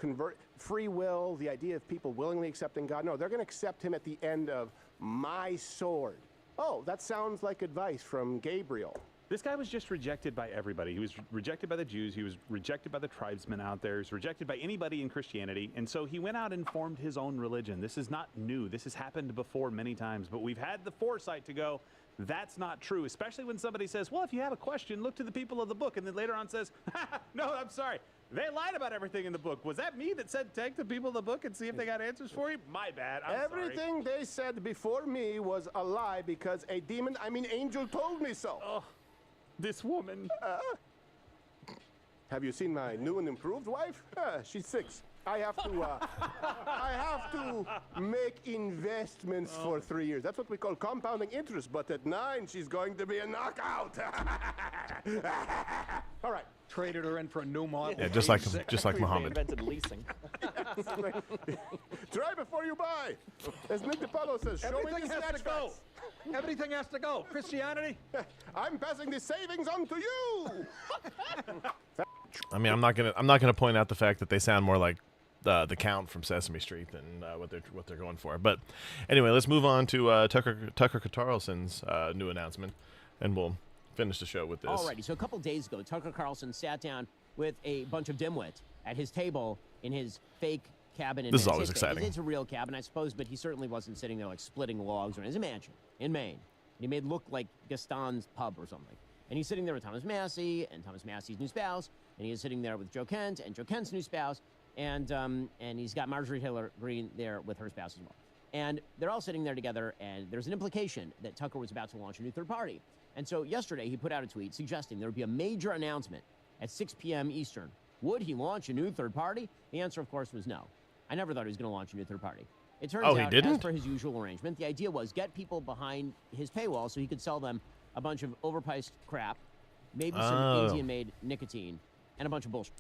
free will, the idea of people willingly accepting God. No, they're going to accept him at the end of my sword. Oh, that sounds like advice from Gabriel. This guy was just rejected by everybody. He was rejected by the Jews. He was rejected by the tribesmen out there. He was rejected by anybody in Christianity. And so he went out and formed his own religion. This is not new. This has happened before many times. But we've had the foresight to go, that's not true. Especially when somebody says, well, if you have a question, look to the people of the book. And then later on says, no, I'm sorry. They lied about everything in the book. Was that me that said take the people of the book and see if they got answers for you? My bad. I'm Everything they said before me was a lie because a angel told me so. sorry. This woman. Have you seen my new and improved wife? She's 6. I have to make investments for 3 years. That's what we call compounding interest. But at 9, she's going to be a knockout. All right. Traded her in for a new model. Yeah, just like Muhammad. Invented leasing. Try before you buy. As Nick DiPaolo says, show me Everything the has to snatch go. facts. Everything has to go. Christianity? I'm passing the savings on to you. I mean, I'm not gonna point out the fact that they sound more like the Count from Sesame Street than what they're going for. But anyway, let's move on to Tucker Carlson's new announcement, and we'll finish the show with this. Alrighty, so a couple days ago, Tucker Carlson sat down with a bunch of dimwits at his table in his fake cabin. This is always exciting. It's a real cabin, I suppose, but he certainly wasn't sitting there like splitting logs. It's a mansion in Maine. And he made it look like Gaston's pub or something. And he's sitting there with Thomas Massey and Thomas Massey's new spouse, and he is sitting there with Joe Kent and Joe Kent's new spouse, and he's got Marjorie Taylor Greene there with her spouse as well. And they're all sitting there together, and there's an implication that Tucker was about to launch a new third party. And so yesterday he put out a tweet suggesting there would be a major announcement at 6 p.m. Eastern. Would he launch a new third party? The answer, of course, was no. I never thought he was going to launch a new third party. It turns out, as per his usual arrangement, the idea was get people behind his paywall so he could sell them a bunch of overpriced crap, maybe some Indian-made nicotine, and a bunch of bullshit.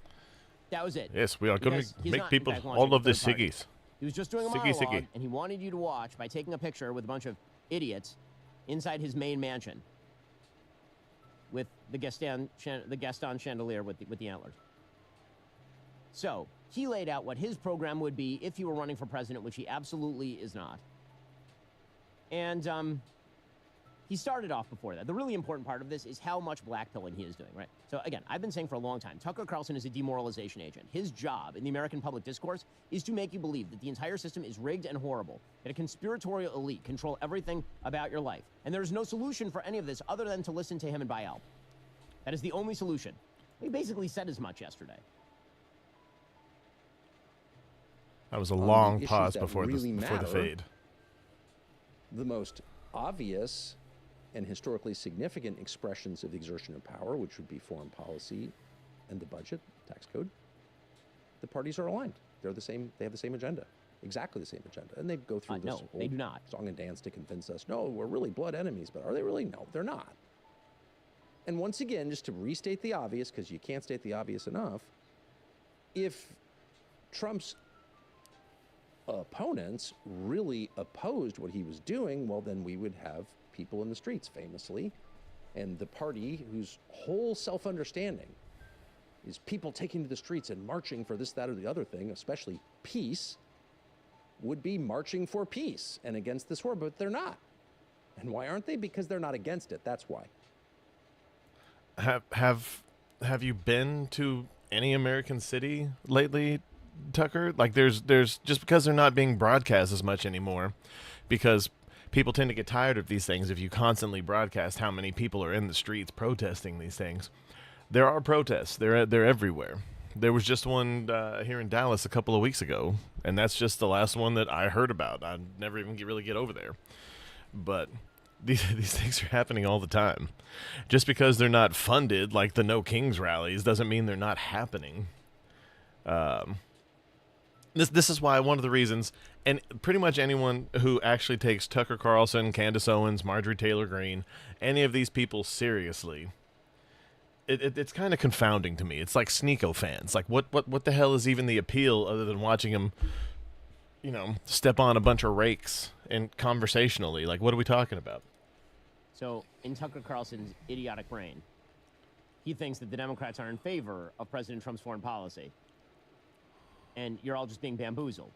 That was it. Yes, we are going Because to he's make not, in people fact, launching all a of the third party. ciggies. He was just doing a Siggy, monologue, siggy. and he wanted you to watch by taking a picture with a bunch of idiots inside his main mansion with the Gaston chandelier with the antlers. So he laid out what his program would be if he were running for president, which he absolutely is not. And he started off before that. The really important part of this is how much blackpilling he is doing, right? So again, I've been saying for a long time, Tucker Carlson is a demoralization agent. His job in the American public discourse is to make you believe that the entire system is rigged and horrible, that a conspiratorial elite control everything about your life. And there is no solution for any of this other than to listen to him and buy album. That is the only solution. He basically said as much yesterday. That was a long issues pause that before really the matter. fade. The most obvious and historically significant expressions of the exertion of power, which would be foreign policy and the budget, tax code, the parties are aligned. They're the same. They have the same agenda, exactly the same agenda. And they go through this No, whole they do not. song and dance to convince us, no, we're really blood enemies. But are they really? No, they're not. And once again, just to restate the obvious, because you can't state the obvious enough, if Trump's opponents really opposed what he was doing, well, then we would have people in the streets, famously, and the party whose whole self-understanding is people taking to the streets and marching for this, that, or the other thing, especially peace, would be marching for peace and against this war, but they're not. And why aren't they? Because they're not against it. That's why. Have you been to any American city lately, Tucker. Like there's just because they're not being broadcast as much anymore, because people tend to get tired of these things if you constantly broadcast how many people are in the streets protesting these things. There are protests. They're everywhere. There was just one here in Dallas a couple of weeks ago, and that's just the last one that I heard about. I never even really get over there. But these things are happening all the time. Just because they're not funded like the No Kings rallies doesn't mean they're not happening. This is why one of the reasons, and pretty much anyone who actually takes Tucker Carlson, Candace Owens, Marjorie Taylor Greene, any of these people seriously, it's kind of confounding to me. It's like Sneeko fans. Like what the hell is even the appeal other than watching them, step on a bunch of rakes and conversationally? Like, what are we talking about? So, in Tucker Carlson's idiotic brain, he thinks that the Democrats are in favor of President Trump's foreign policy. And you're all just being bamboozled.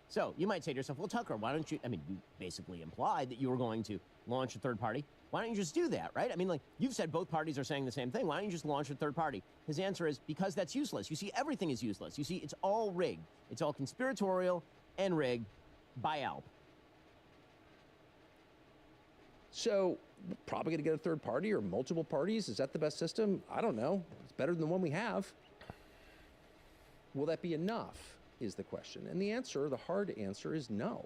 So, you might say to yourself, well, Tucker, why don't you, you basically implied that you were going to launch a third party. Why don't you just do that, right? You've said both parties are saying the same thing. Why don't you just launch a third party? His answer is, because that's useless. You see, everything is useless. You see, it's all rigged. It's all conspiratorial and rigged by Alp. So, probably going to get a third party or multiple parties. Is that the best system? I don't know. It's better than the one we have. Will that be enough, is the question. And the answer, the hard answer, is no.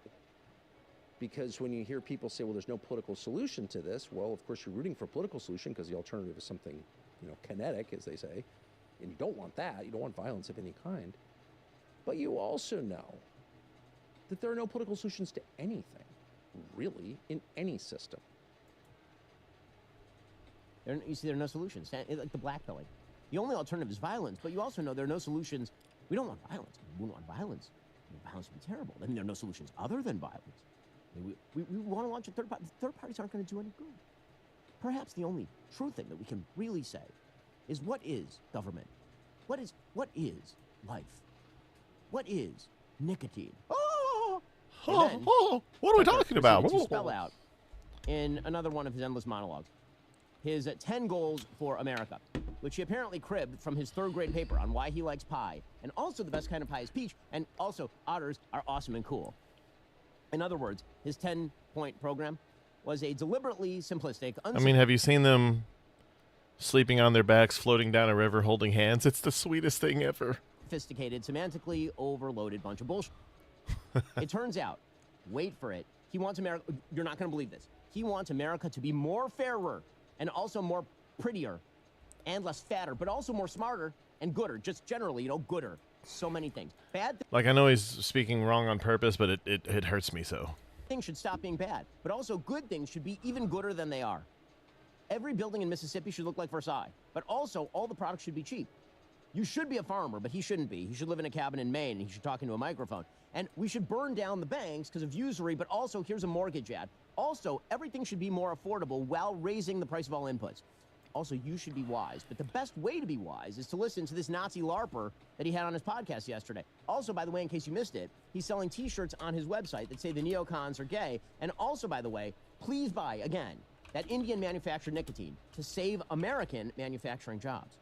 Because when you hear people say, well, there's no political solution to this, well, of course, you're rooting for a political solution because the alternative is something, kinetic, as they say. And you don't want that. You don't want violence of any kind. But you also know that there are no political solutions to anything, really, in any system. There are no solutions. Like the blackpilling. The only alternative is violence, but you also know there are no solutions. We don't want violence. We don't want violence. Violence would be terrible. There are no solutions other than violence. We want to launch a third party. Third parties aren't going to do any good. Perhaps the only true thing that we can really say is, what is government? What is life? What is nicotine? What are we talking about? To spell out in another one of his endless monologues his 10 goals for America, which he apparently cribbed from his third grade paper on why he likes pie. And also the best kind of pie is peach. And also otters are awesome and cool. In other words, his 10-point program was a deliberately simplistic... have you seen them sleeping on their backs, floating down a river, holding hands? It's the sweetest thing ever. Sophisticated, semantically overloaded bunch of bullshit. It turns out, wait for it, he wants America... You're not going to believe this. He wants America to be more fairer and also more prettier and less fatter, but also more smarter and gooder. Just generally, gooder. So many things. Bad I know he's speaking wrong on purpose, but it hurts me so. Things should stop being bad, but also good things should be even gooder than they are. Every building in Mississippi should look like Versailles, but also all the products should be cheap. You should be a farmer, but he shouldn't be. He should live in a cabin in Maine, and he should talk into a microphone. And we should burn down the banks because of usury, but also here's a mortgage ad. Also, everything should be more affordable while raising the price of all inputs. Also, you should be wise, but the best way to be wise is to listen to this Nazi LARPer that he had on his podcast yesterday. Also, by the way, in case you missed it, he's selling T-shirts on his website that say the neocons are gay. And also, by the way, please buy, again, that Indian manufactured nicotine to save American manufacturing jobs.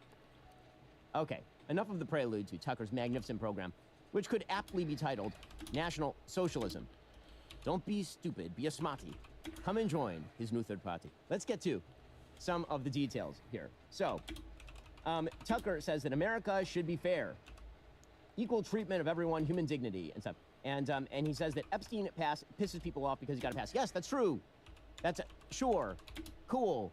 Okay, enough of the prelude to Tucker's magnificent program, which could aptly be titled National Socialism. Don't be stupid, be a smarty. Come and join his new third party. Let's get to some of the details here. So, Tucker says that America should be fair, equal treatment of everyone, human dignity, and stuff. And he says that Epstein pisses people off because he got a pass. Yes, that's true. That's sure, cool,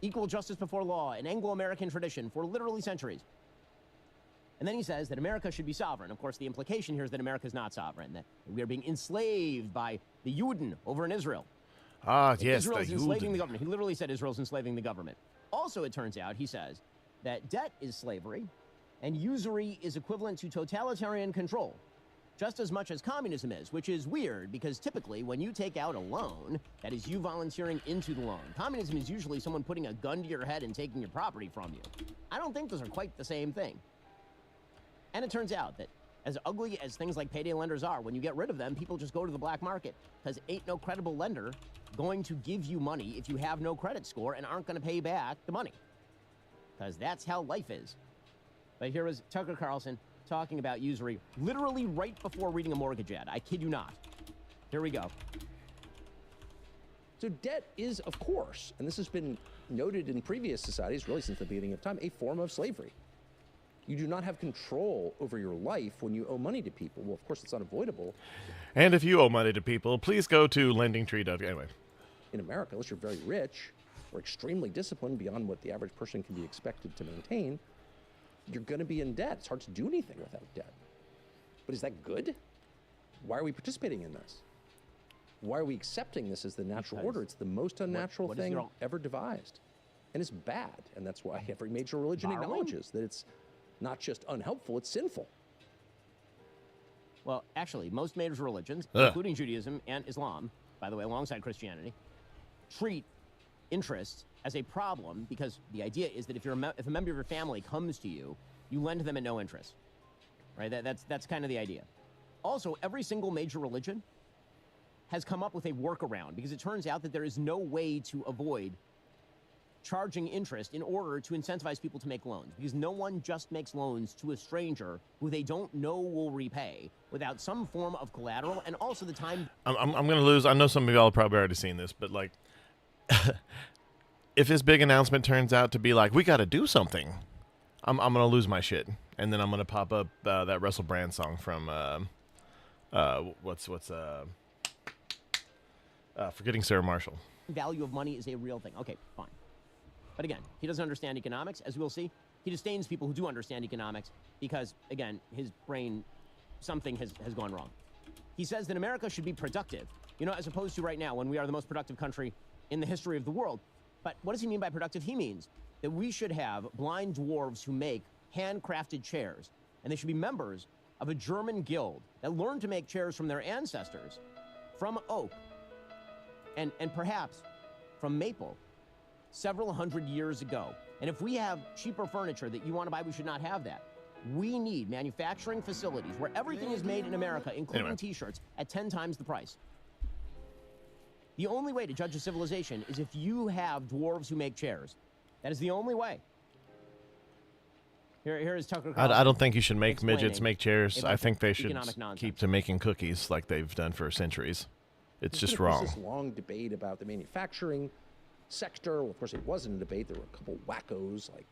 equal justice before law, an Anglo-American tradition for literally centuries. And then he says that America should be sovereign. Of course, the implication here is that America is not sovereign, that we are being enslaved by the Juden over in Israel. Ah, yes, Israel's the enslaving Juden. the government. He literally said Israel's enslaving the government. Also, it turns out, he says, that debt is slavery, and usury is equivalent to totalitarian control, just as much as communism is, which is weird, because typically, when you take out a loan, that is you volunteering into the loan. Communism is usually someone putting a gun to your head and taking your property from you. I don't think those are quite the same thing. And it turns out that as ugly as things like payday lenders are, when you get rid of them, people just go to the black market, because ain't no credible lender going to give you money if you have no credit score and aren't going to pay back the money. Because that's how life is. But here was Tucker Carlson talking about usury literally right before reading a mortgage ad. I kid you not. Here we go. So debt is, of course, and this has been noted in previous societies, really since the beginning of time, a form of slavery. You do not have control over your life when you owe money to people. Well, of course, it's unavoidable. And if you owe money to people, please go to lendingtree.com. Anyway. In America, unless you're very rich or extremely disciplined beyond what the average person can be expected to maintain, you're going to be in debt. It's hard to do anything without debt. But is that good? Why are we participating in this? Why are we accepting this as the natural order? It's the most unnatural thing ever devised. And it's bad. And that's why every major religion acknowledges that it's not just unhelpful, it's sinful. Well, actually, most major religions, including Judaism and Islam, by the way, alongside Christianity, treat interest as a problem because the idea is that if a member of your family comes to you, you lend to them at no interest, right? That's kind of the idea. Also, every single major religion has come up with a workaround because it turns out that there is no way to avoid charging interest in order to incentivize people to make loans, because no one just makes loans to a stranger who they don't know will repay without some form of collateral and also the time. I'm going to lose. I know some of y'all have probably already seen this, but like, if his big announcement turns out to be like, we got to do something, I'm going to lose my shit. And then I'm going to pop up that Russell Brand song from, Forgetting Sarah Marshall. Value of money is a real thing. Okay, fine. But again, he doesn't understand economics, as we'll see. He disdains people who do understand economics because, again, his brain, something has gone wrong. He says that America should be productive, as opposed to right now when we are the most productive country in the history of the world. But what does he mean by productive? He means that we should have blind dwarves who make handcrafted chairs, and they should be members of a German guild that learned to make chairs from their ancestors, from oak, and perhaps from maple, several hundred years ago. And if we have cheaper furniture that you want to buy, we should not have that. We need manufacturing facilities where everything is made in America, including T-shirts, at 10 times the price. The only way to judge a civilization is if you have dwarves who make chairs. That is the only way. Here is Tucker Carlson. I don't think you should make midgets make chairs. I think they should keep to making cookies like they've done for centuries. It's just wrong. There's this long debate about the manufacturing sector. Well, of course, it wasn't a debate. There were a couple wackos like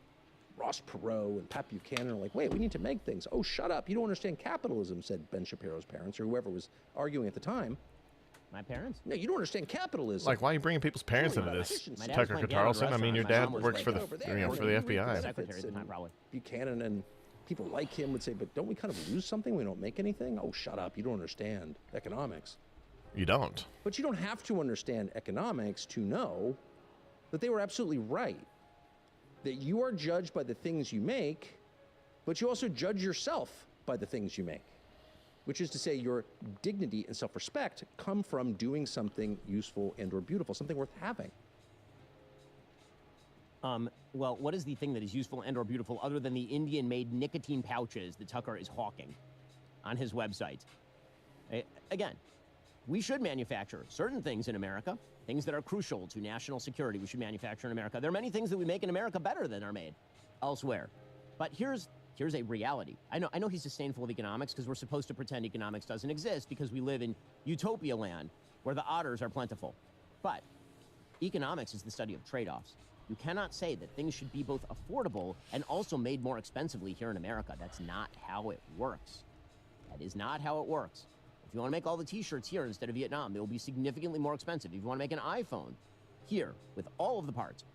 Ross Perot and Pat Buchanan are like, wait, we need to make things. Oh, shut up. You don't understand capitalism, said Ben Shapiro's parents or whoever was arguing at the time. My parents? No, you don't understand capitalism. Like, why are you bringing people's parents into this? Tucker Carlson? I mean, your dad works for the FBI. Secretary at the time, probably. Buchanan and people like him would say, but don't we kind of lose something? We don't make anything? Oh, shut up. You don't understand economics. You don't. But you don't have to understand economics to know that they were absolutely right. That you are judged by the things you make, but you also judge yourself by the things you make. Which is to say your dignity and self-respect come from doing something useful and or beautiful, something worth having. Well, what is the thing that is useful and or beautiful other than the Indian-made nicotine pouches that Tucker is hawking on his website? Again, we should manufacture certain things in America, things that are crucial to national security. We should manufacture in America. There are many things that we make in America better than are made elsewhere. But here's a reality. I know he's disdainful of economics because we're supposed to pretend economics doesn't exist because we live in utopia land where the otters are plentiful. But economics is the study of trade-offs. You cannot say that things should be both affordable and also made more expensively here in America. That's not how it works. That is not how it works. If you want to make all the T-shirts here instead of Vietnam, they will be significantly more expensive. If you want to make an iPhone here with all of the parts,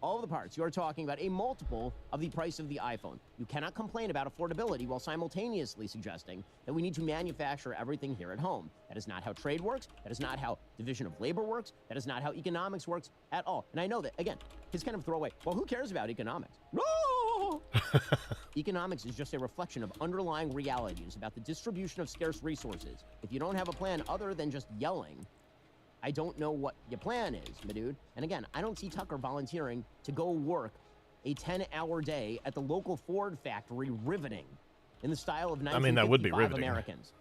you are talking about a multiple of the price of the iPhone. You cannot complain about affordability while simultaneously suggesting that we need to manufacture everything here at home. That is not how trade works. That is not how division of labor works. That is not how economics works at all. And I know that, again, his kind of throwaway, well, who cares about economics? No! Economics is just a reflection of underlying realities about the distribution of scarce resources. If you don't have a plan other than just yelling, I don't know what your plan is, my dude. And again, I don't see Tucker volunteering to go work a 10-hour day at the local Ford factory riveting in the style of 1955 I mean, that would be riveting. Americans.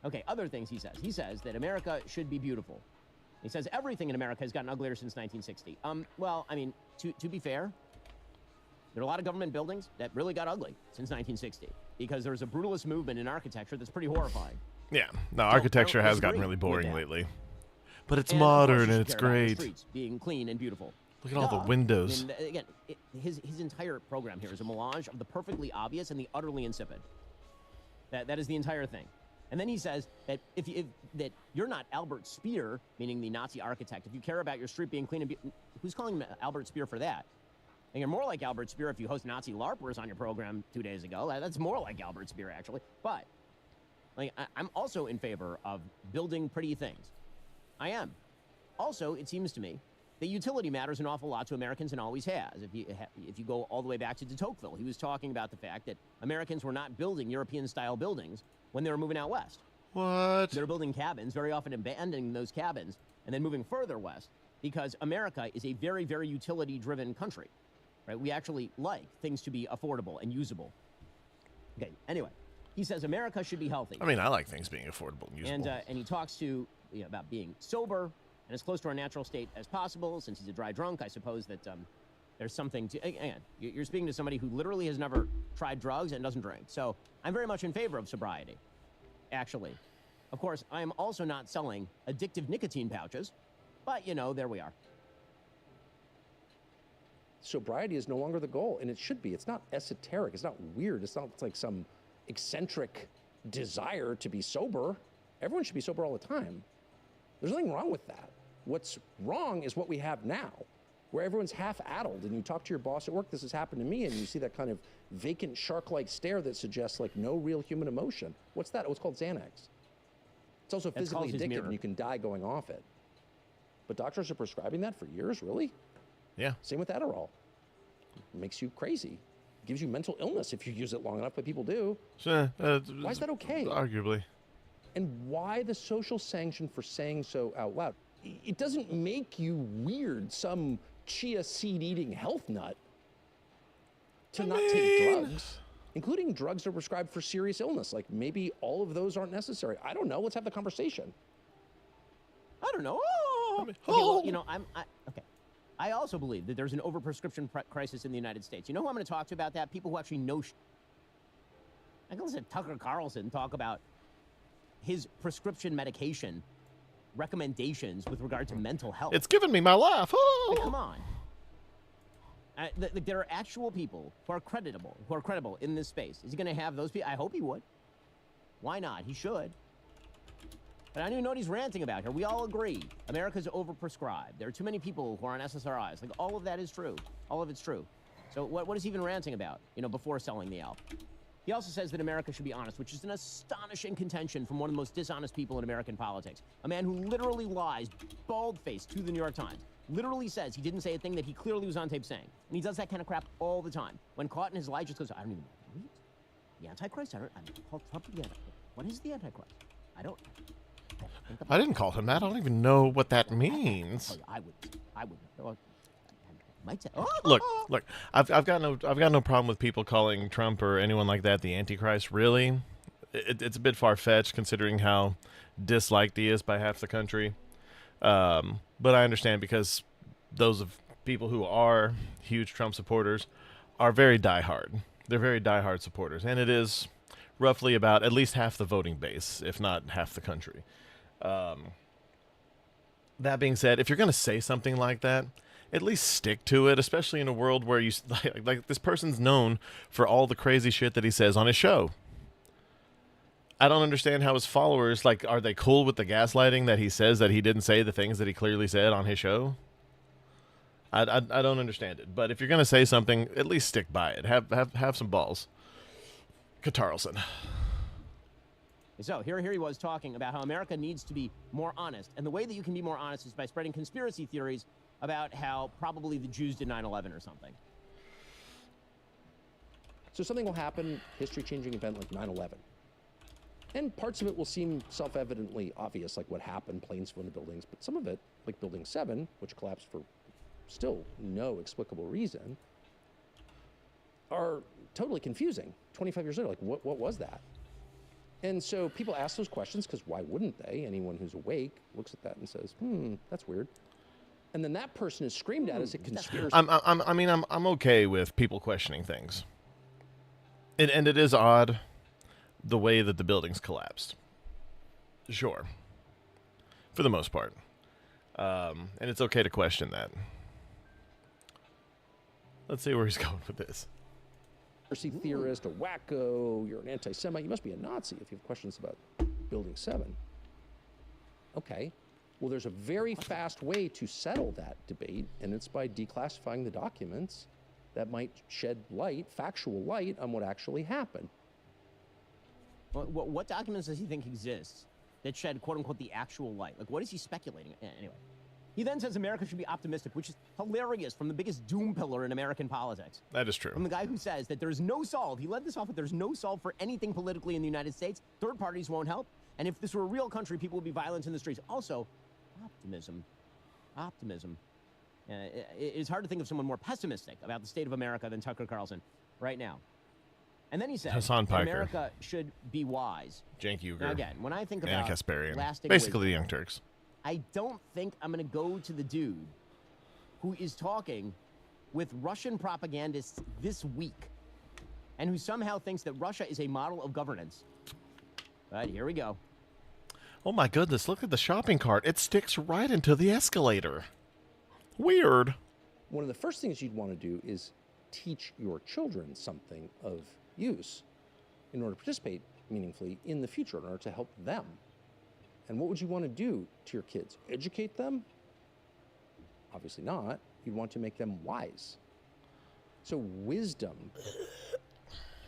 Okay, other things he says. He says that America should be beautiful. He says everything in America has gotten uglier since 1960. Well, I mean, to be fair, There are a lot of government buildings that really got ugly since 1960 because there's a brutalist movement in architecture that's pretty horrifying. Yeah. No, So, architecture I don't has gotten disagree really with boring that. lately. But it's And of course modern you and should it's care about your great. streets being clean and beautiful. Look at all the Duh. windows. I mean, again, his entire program here is a melange of the perfectly obvious and the utterly insipid. That is the entire thing. And then he says that that you're not Albert Speer, meaning the Nazi architect. If you care about your street being clean and who's calling him Albert Speer for that? And you're more like Albert Speer if you host Nazi LARPers on your program 2 days ago. That's more like Albert Speer, actually. But like, I'm also in favor of building pretty things. I am. Also, it seems to me that utility matters an awful lot to Americans and always has. If you go all the way back to de Tocqueville, he was talking about the fact that Americans were not building European-style buildings when they were moving out west. What? They're building cabins, very often abandoning those cabins, and then moving further west because America is a very, very utility-driven country. Right? We actually like things to be affordable and usable. Okay, anyway, he says America should be healthy. I mean, I like things being affordable and usable. And he talks to about being sober and as close to our natural state as possible. Since he's a dry drunk, I suppose that there's something to... Again, you're speaking to somebody who literally has never tried drugs and doesn't drink. So I'm very much in favor of sobriety, actually. Of course, I am also not selling addictive nicotine pouches, but, you know, there we are. Sobriety is no longer the goal, and it should be. It's not esoteric. It's not weird. It's not like some eccentric desire to be sober. Everyone should be sober all the time. There's nothing wrong with that. What's wrong is what we have now, where everyone's half-addled, and you talk to your boss at work, this has happened to me, and you see that kind of vacant shark-like stare that suggests like no real human emotion. What's that? Oh, it's called Xanax. It's also That's physically called his addictive, mirror. and you can die going off it. But doctors are prescribing that for years, really? Yeah. Same with Adderall. It makes you crazy. It gives you mental illness if you use it long enough, but people do. Sure, Why is that okay? Arguably. And why the social sanction for saying so out loud? It doesn't make you weird, some chia seed eating health nut, to not take drugs, including drugs that are prescribed for serious illness. Like maybe all of those aren't necessary. I don't know. Let's have the conversation. I don't know. Okay, well, you know, okay. I also believe that there's an overprescription crisis in the United States. You know who I'm going to talk to about that? People who actually know. I can listen to Tucker Carlson talk about his prescription medication recommendations with regard to mental health. It's given me my life. Oh. Like, come on. There are actual people who are credible in this space. Is he going to have those people? I hope he would. Why not? He should. But I don't even know what he's ranting about here. We all agree America's overprescribed. There are too many people who are on SSRIs. Like, all of that is true. All of it's true. So what is he even ranting about, you know, before selling the album? He also says that America should be honest, which is an astonishing contention from one of the most dishonest people in American politics. A man who literally lies, bald-faced, to the New York Times. Literally says he didn't say a thing that he clearly was on tape saying. And he does that kind of crap all the time. When caught in his lie, just goes, I don't even know. What? The Antichrist? I'm called Trump the Antichrist. What is the Antichrist? I don't... I didn't call him that. I don't even know what that means. I would. Might say, Look. I've got no problem with people calling Trump or anyone like that the Antichrist. Really, it's a bit far fetched considering how disliked he is by half the country. But I understand because those of people who are huge Trump supporters are very diehard. They're very diehard supporters, and it is roughly about at least half the voting base, if not half the country. That being said, if you're going to say something like that, at least stick to it, especially in a world where you like this person's known for all the crazy shit that he says on his show. I don't understand how his followers, like, are they cool with the gaslighting that he says that he didn't say the things that he clearly said on his show? I don't understand it. But if you're going to say something, at least stick by it. Have some balls. Catarlson. So here he was talking about how America needs to be more honest. And the way that you can be more honest is by spreading conspiracy theories about how probably the Jews did 9/11 or something. So something will happen, history-changing event like 9/11. And parts of it will seem self-evidently obvious, like what happened, planes flew into buildings. But some of it, like Building 7, which collapsed for still no explicable reason, are totally confusing. 25 years later, like what was that? And so people ask those questions because why wouldn't they? Anyone who's awake looks at that and says, that's weird. And then that person is screamed at as a conspiracy. I'm okay with people questioning things. And it is odd the way that the buildings collapsed. Sure. For the most part. And it's okay to question that. Let's see where he's going with this. Conspiracy theorist, a wacko, you're an anti-Semite. You must be a Nazi if you have questions about Building 7. Okay. Well, there's a very fast way to settle that debate, and it's by declassifying the documents that might shed light, factual light, on what actually happened. Well, what documents does he think exists that shed, quote-unquote, the actual light? Like, what is he speculating? Anyway. He then says America should be optimistic, which is hilarious from the biggest doom pillar in American politics. That is true. From the guy who says that there's no solve. He led this off with there's no solve for anything politically in the United States. Third parties won't help. And if this were a real country, people would be violent in the streets. Also, optimism. It's hard to think of someone more pessimistic about the state of America than Tucker Carlson right now. And then he said Hassan Piker. America should be wise. Cenk Uygur. Now again, when I think Anna about Kasparian. lasting Basically wisdom, the Young Turks. I don't think I'm going to go to the dude who is talking with Russian propagandists this week and who somehow thinks that Russia is a model of governance. But here we go. Oh my goodness, look at the shopping cart. It sticks right into the escalator. Weird. One of the first things you'd want to do is teach your children something of use in order to participate meaningfully in the future, in order to help them. And what would you want to do to your kids? Educate them? Obviously not. You'd want to make them wise. So wisdom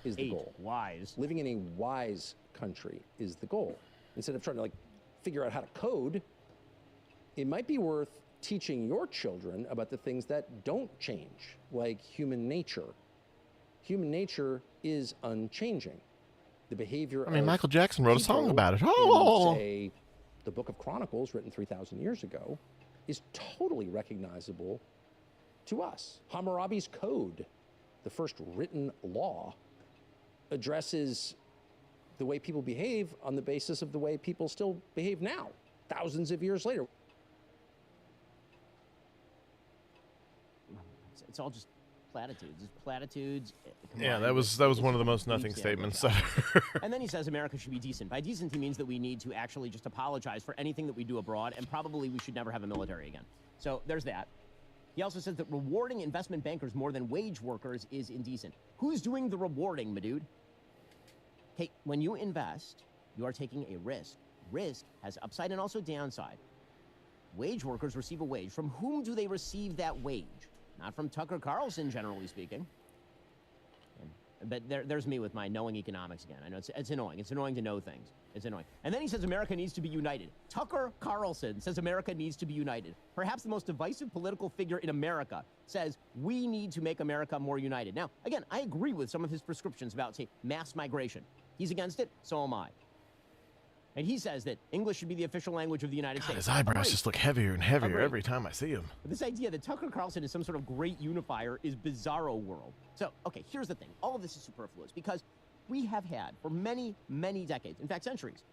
is the goal. Wise. Living in a wise country is the goal. Instead of trying to figure out how to code, it might be worth teaching your children about the things that don't change, like human nature. Human nature is unchanging. The behavior Michael Jackson wrote a song people about it. in, Oh! say, the Book of Chronicles, written 3,000 years ago, is totally recognizable to us. Hammurabi's Code, the first written law, addresses the way people behave on the basis of the way people still behave now, thousands of years later. It's all just platitudes. It's platitudes. Yeah, that was one of the most nothing statements. And then he says America should be decent. By decent, he means that we need to actually just apologize for anything that we do abroad, and probably we should never have a military again. So there's that. He also says that rewarding investment bankers more than wage workers is indecent. Who's doing the rewarding, my dude? Okay, when you invest, you are taking a risk. Risk has upside and also downside. Wage workers receive a wage. From whom do they receive that wage? Not from Tucker Carlson, generally speaking. But there's me with my knowing economics again. I know it's annoying. It's annoying to know things. It's annoying. And then he says America needs to be united. Tucker Carlson says America needs to be united. Perhaps the most divisive political figure in America says we need to make America more united. Now, again, I agree with some of his prescriptions about, say, mass migration. He's against it. So am I. And he says that English should be the official language of the United States. His eyebrows just look heavier and heavier every time I see him. But this idea that Tucker Carlson is some sort of great unifier is bizarro world. So, okay, here's the thing. All of this is superfluous because we have had for many, many decades, in fact, centuries,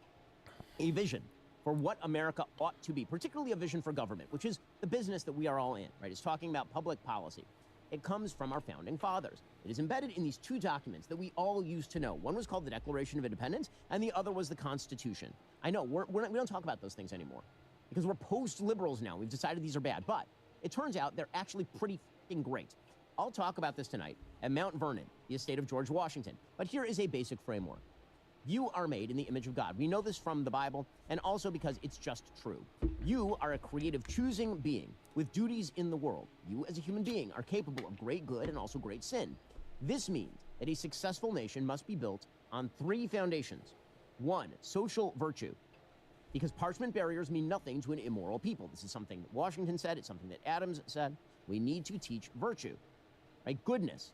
a vision for what America ought to be, particularly a vision for government, which is the business that we are all in, right? It's talking about public policy. It comes from our founding fathers. It is embedded in these two documents that we all used to know. One was called the Declaration of Independence, and the other was the Constitution. I know, we don't talk about those things anymore because we're post-liberals now. We've decided these are bad, but it turns out they're actually pretty f***ing great. I'll talk about this tonight at Mount Vernon, the estate of George Washington. But here is a basic framework. You are made in the image of God. We know this from the Bible, and also because it's just true. You are a creative, choosing being with duties in the world. You, as a human being, are capable of great good and also great sin. This means that a successful nation must be built on three foundations. One, social virtue, because parchment barriers mean nothing to an immoral people. This is something that Washington said. It's something that Adams said. We need to teach virtue, right? Goodness.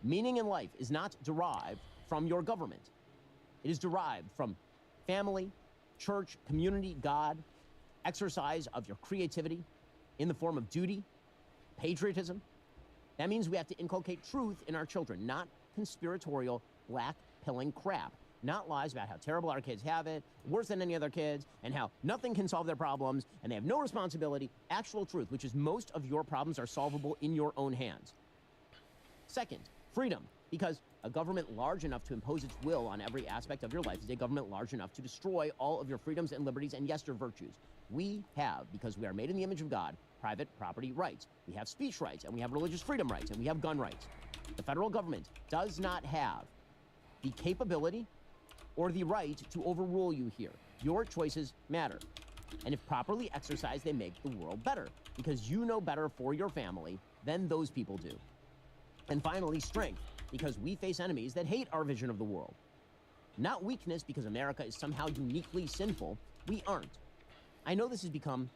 Meaning in life is not derived from your government. It is derived from family, church, community, God, exercise of your creativity in the form of duty, patriotism. That means we have to inculcate truth in our children, not conspiratorial, black-pilling crap. not lies about how terrible our kids have it, worse than any other kids, and how nothing can solve their problems, and they have no responsibility. Actual truth, which is most of your problems are solvable in your own hands. Second, freedom, because a government large enough to impose its will on every aspect of your life is a government large enough to destroy all of your freedoms and liberties and, yes, your virtues. We have, because we are made in the image of God, private property rights. We have speech rights, and we have religious freedom rights, and we have gun rights. The federal government does not have the capability or the right to overrule you here. Your choices matter. And if properly exercised, they make the world better, because you know better for your family than those people do. And finally, strength, because we face enemies that hate our vision of the world. Not weakness, because America is somehow uniquely sinful. We aren't. I know this has become,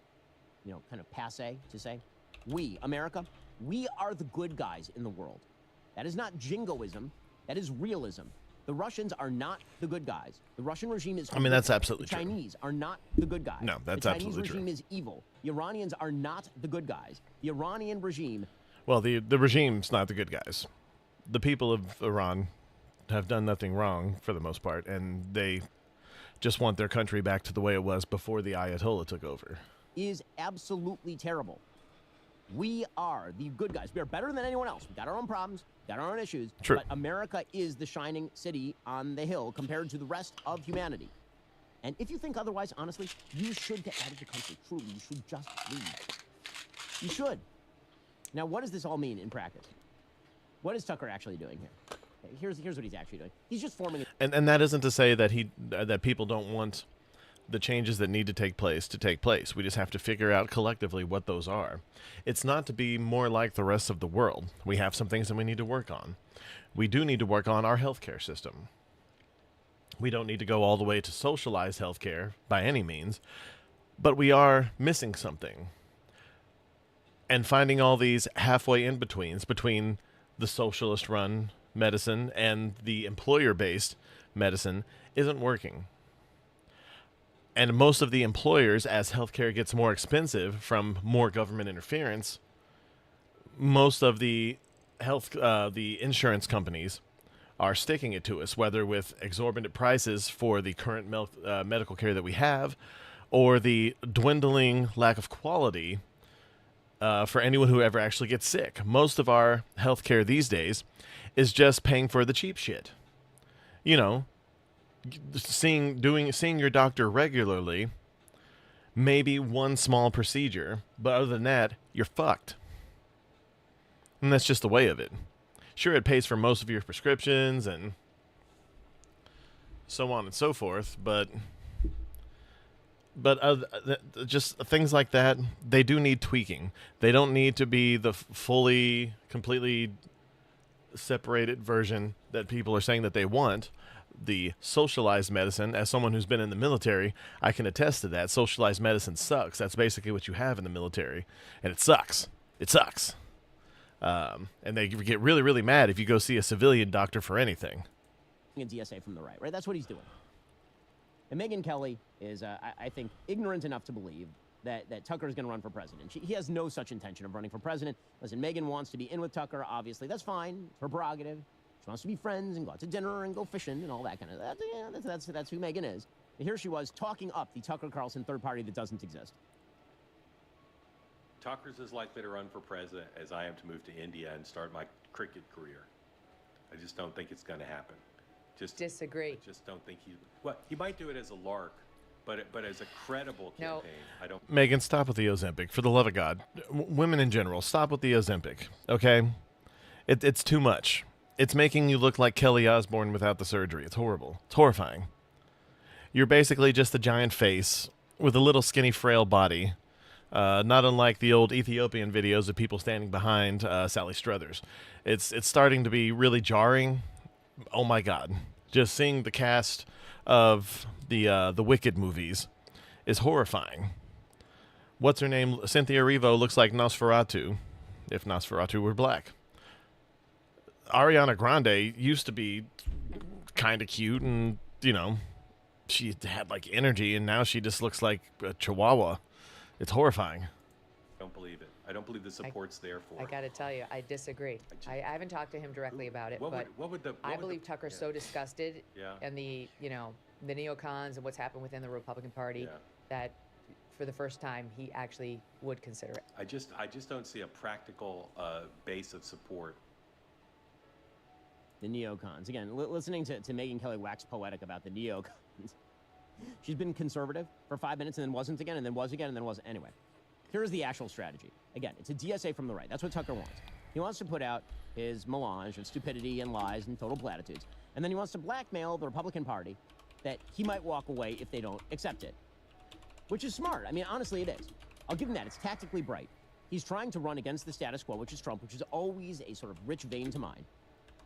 kind of passé to say. We, America, we are the good guys in the world. That is not jingoism. That is realism. The Russians are not the good guys. The Russian regime is... I mean, that's absolutely true. The true. Chinese are not the good guys. No, that's absolutely true. absolutely The Chinese regime is evil. The Iranians are not the good guys. The Iranian regime... Well, the regime's not the good guys. The people of Iran have done nothing wrong for the most part, and they just want their country back to the way it was before the Ayatollah took over. Is absolutely terrible. We are the good guys. We are better than anyone else. We've got our own problems, got our own issues. True. But America is the shining city on the hill compared to the rest of humanity. And if you think otherwise, honestly, you should get out of the country. Truly, you should just leave. You should. Now, what does this all mean in practice? What is Tucker actually doing here? Okay, here's what he's actually doing. He's just forming... And that isn't to say that that people don't want the changes that need to take place. We just have to figure out collectively what those are. It's not to be more like the rest of the world. We have some things that we need to work on. We do need to work on our healthcare system. We don't need to go all the way to socialized healthcare by any means, but we are missing something. And finding all these halfway in-betweens between the socialist-run medicine and the employer-based medicine isn't working. And most of the employers, as healthcare gets more expensive from more government interference, most of the the insurance companies are sticking it to us, whether with exorbitant prices for the current medical care that we have, or the dwindling lack of quality for anyone who ever actually gets sick. Most of our healthcare these days is just paying for the cheap shit. Seeing your doctor regularly, maybe one small procedure, but other than that, you're fucked. And that's just the way of it. Sure, it pays for most of your prescriptions and so on and so forth, but just things like that, they do need tweaking. They don't need to be the fully, completely separated version that people are saying that they want. The socialized medicine, as someone who's been in the military, I can attest to that. Socialized medicine sucks. That's basically what you have in the military, and it sucks. It sucks. And they get really, really mad if you go see a civilian doctor for anything. And DSA from the right? That's what he's doing. And Megyn Kelly is, I think, ignorant enough to believe that Tucker is going to run for president. He has no such intention of running for president. Listen, Megyn wants to be in with Tucker, obviously. That's fine. It's her prerogative. She wants to be friends and go out to dinner and go fishing and all that kind of... That's who Megyn is. And here she was talking up the Tucker Carlson third party that doesn't exist. Tucker's as likely to run for president as I am to move to India and start my cricket career. I just don't think it's going to happen. Disagree. I just don't think he might do it as a lark, but as a credible campaign, I don't. Megan, stop with the Ozempic. For the love of God. Women in general, stop with the Ozempic, okay? It's too much. It's making you look like Kelly Osbourne without the surgery. It's horrible. It's horrifying. You're basically just a giant face with a little skinny, frail body, not unlike the old Ethiopian videos of people standing behind Sally Struthers. It's starting to be really jarring. Oh my God. Just seeing the cast of the Wicked movies is horrifying. What's her name? Cynthia Erivo looks like Nosferatu, if Nosferatu were black. Ariana Grande used to be kind of cute and, she had energy, and now she just looks like a chihuahua. It's horrifying. Don't believe it. I don't believe the support's there for I it. got to tell you, I disagree. I haven't talked to him directly about it, What but would I believe Tucker's so disgusted Yeah. and the neocons and what's happened within the Republican Party Yeah. that for the first time he actually would consider it. I just don't see a practical base of support. The neocons. Again, listening to Megyn Kelly wax poetic about the neocons. She's been conservative for 5 minutes and then wasn't again and then was again and then wasn't. Anyway, here's the actual strategy. Again, it's a DSA from the right. That's what Tucker wants. He wants to put out his melange of stupidity and lies and total platitudes. And then he wants to blackmail the Republican Party that he might walk away if they don't accept it. Which is smart. I mean, honestly, it is. I'll give him that. It's tactically bright. He's trying to run against the status quo, which is Trump, which is always a sort of rich vein to mine.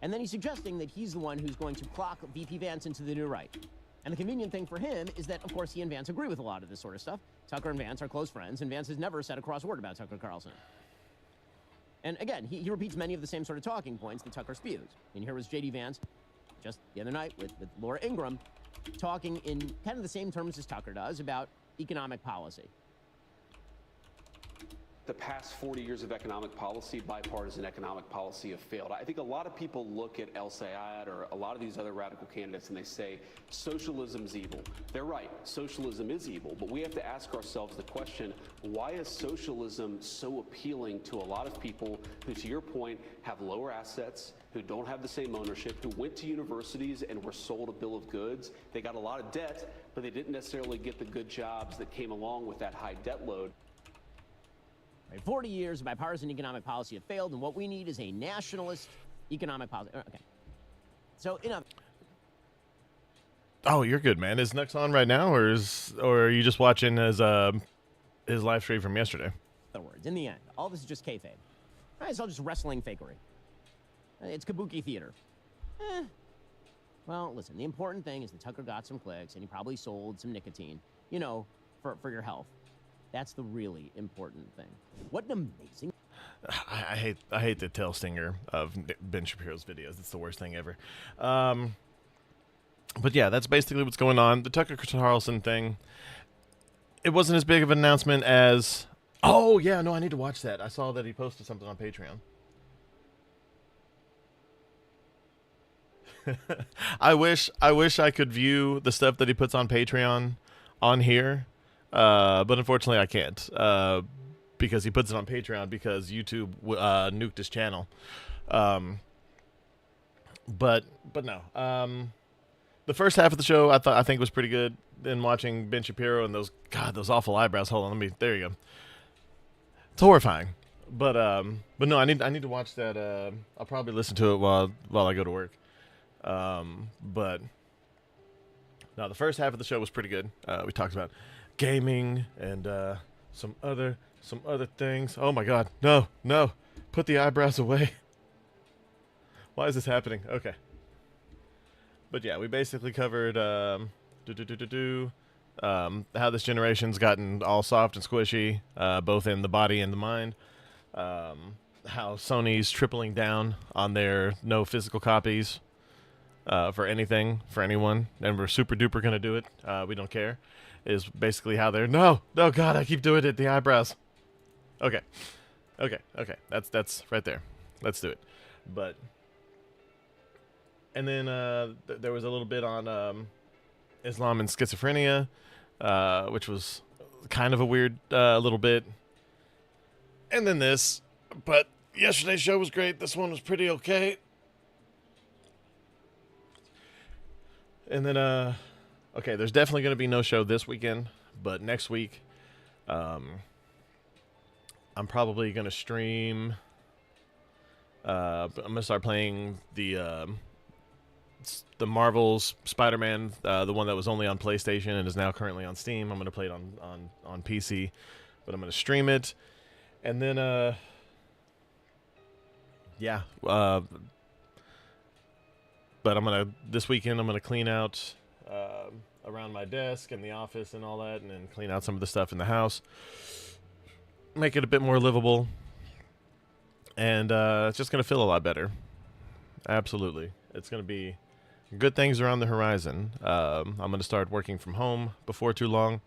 And then he's suggesting that he's the one who's going to clock VP Vance into the new right. And the convenient thing for him is that, of course, he and Vance agree with a lot of this sort of stuff. Tucker and Vance are close friends, and Vance has never said a cross word about Tucker Carlson. And again, he repeats many of the same sort of talking points that Tucker spews. And here was J.D. Vance just the other night with Laura Ingraham talking in kind of the same terms as Tucker does about economic policy. The past 40 years of economic policy, bipartisan economic policy, have failed. I think a lot of people look at El Sayed or a lot of these other radical candidates and they say socialism's evil. They're right, socialism is evil, but we have to ask ourselves the question, why is socialism so appealing to a lot of people who, to your point, have lower assets, who don't have the same ownership, who went to universities and were sold a bill of goods? They got a lot of debt, but they didn't necessarily get the good jobs that came along with that high debt load. 40 years of bipartisan economic policy have failed, and what we need is a nationalist economic policy. Okay. So, Oh, you're good, man. Is Nux on right now, or are you just watching his live stream from yesterday? In other words, in the end, all this is just kayfabe. Right, it's all just wrestling fakery. It's kabuki theater. Well, listen, the important thing is that Tucker got some clicks, and he probably sold some nicotine, for your health. That's the really important thing. What an amazing... I hate the tail stinger of Ben Shapiro's videos. It's the worst thing ever. But yeah, that's basically what's going on. The Tucker Carlson thing, it wasn't as big of an announcement as... Oh, yeah, no, I need to watch that. I saw that he posted something on Patreon. I wish I could view the stuff that he puts on Patreon on here. But unfortunately I can't, because he puts it on Patreon because YouTube nuked his channel. But no. The first half of the show I think was pretty good. Then watching Ben Shapiro and those awful eyebrows. Hold on, there you go. It's horrifying. But no, I need to watch that. I'll probably listen to it while I go to work. But no, the first half of the show was pretty good. We talked about gaming and some other things. Oh my God, no, put the eyebrows away. Why is this happening? Okay. But yeah, we basically covered how this generation's gotten all soft and squishy, both in the body and the mind. How Sony's tripling down on their no physical copies for anything, for anyone, and we're super duper gonna do it. We don't care. Is basically how they're no God, I keep doing it. The eyebrows. Okay. That's right there. Let's do it. But and then there was a little bit on Islam and schizophrenia, which was kind of a weird little bit. And then this, but yesterday's show was great. This one was pretty okay. And then okay, there's definitely going to be no show this weekend, but next week, I'm probably going to stream. I'm going to start playing the Marvel's Spider-Man, the one that was only on PlayStation and is now currently on Steam. I'm going to play it on PC, but I'm going to stream it, and then yeah. But this weekend I'm gonna clean out around my desk and the office and all that, and then clean out some of the stuff in the house, make it a bit more livable, and it's just gonna feel a lot better. Absolutely, it's gonna be good things are on the horizon. I'm gonna start working from home before too long.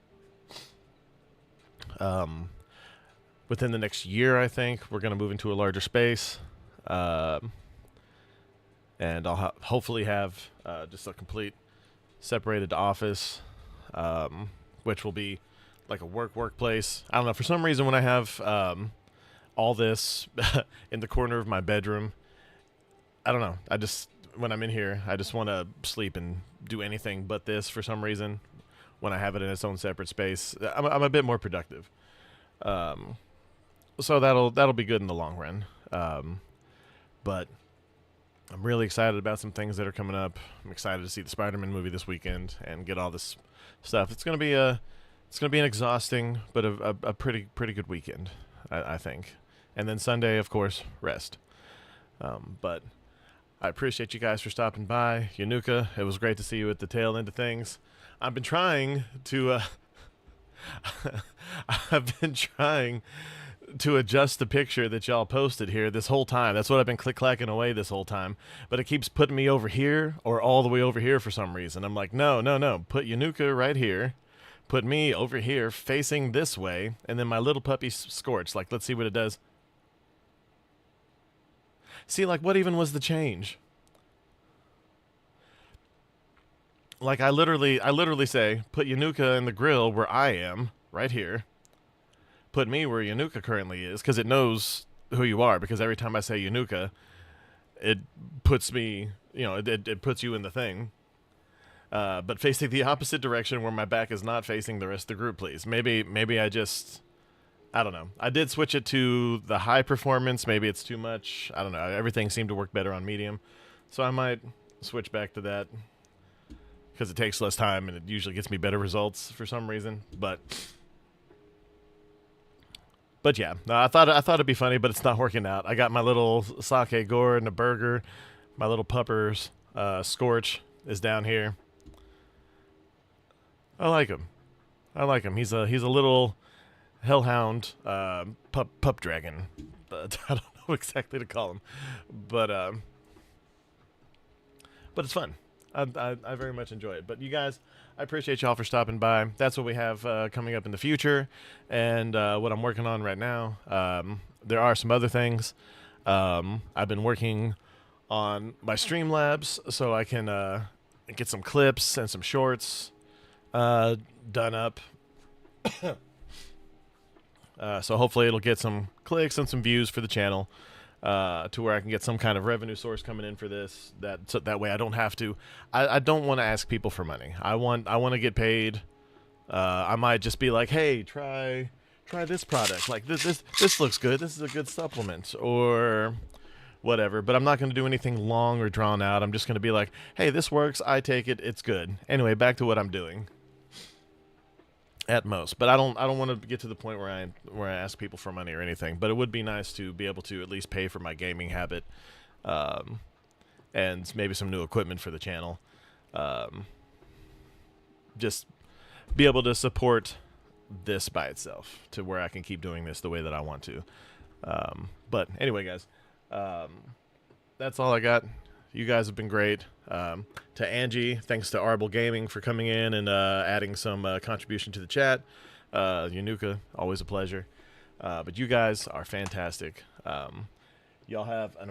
within the next year, I think we're going to move into a larger space. And I'll hopefully have just a complete separated office, which will be like a workplace. I don't know. For some reason, when I have all this in the corner of my bedroom, I don't know. When I'm in here, I just want to sleep and do anything but this for some reason. When I have it in its own separate space, I'm a bit more productive. So that'll be good in the long run. But I'm really excited about some things that are coming up. I'm excited to see the Spider-Man movie this weekend and get all this stuff. It's gonna be an exhausting but a pretty good weekend, I think. And then Sunday, of course, rest. But I appreciate you guys for stopping by. Yanuka, it was great to see you at the tail end of things. I've been trying to adjust the picture that y'all posted here this whole time. That's what I've been click-clacking away this whole time. But it keeps putting me over here or all the way over here for some reason. I'm like, no. Put Yanuka right here. Put me over here facing this way. And then my little puppy Scorch. Like, let's see what it does. See, like, what even was the change? Like, I literally say, put Yanuka in the grill where I am, right here. Put me where Yanuka currently is, because it knows who you are, because every time I say Yanuka, it puts me, it puts you in the thing. But facing the opposite direction where my back is not facing the rest of the group, please. Maybe I don't know. I did switch it to the high performance. Maybe it's too much. I don't know. Everything seemed to work better on medium. So I might switch back to that, because it takes less time and it usually gets me better results for some reason. But yeah, no, I thought it'd be funny, but it's not working out. I got my little sake gourd and a burger. My little puppers, Scorch, is down here. I like him. He's a little hellhound pup dragon. But I don't know exactly to call him. But it's fun. I very much enjoy it. But you guys, I appreciate y'all for stopping by. That's what we have coming up in the future, and what I'm working on right now. There are some other things. I've been working on my Streamlabs so I can get some clips and some shorts done up. So hopefully it'll get some clicks and some views for the channel. To where I can get some kind of revenue source coming in for this. That way I don't have to. I don't want to ask people for money. I want to get paid. I might just be like, hey, try this product. Like this looks good. This is a good supplement or whatever. But I'm not going to do anything long or drawn out. I'm just going to be like, hey, this works. I take it. It's good. Anyway, back to what I'm doing. At most, but I don't want to get to the point where I ask people for money or anything. But it would be nice to be able to at least pay for my gaming habit, and maybe some new equipment for the channel. Just be able to support this by itself to where I can keep doing this the way that I want to. But anyway, guys, that's all I got. You guys have been great. To Angie, thanks to Arble Gaming for coming in and adding some contribution to the chat. Yanuka, always a pleasure. But you guys are fantastic. Y'all have an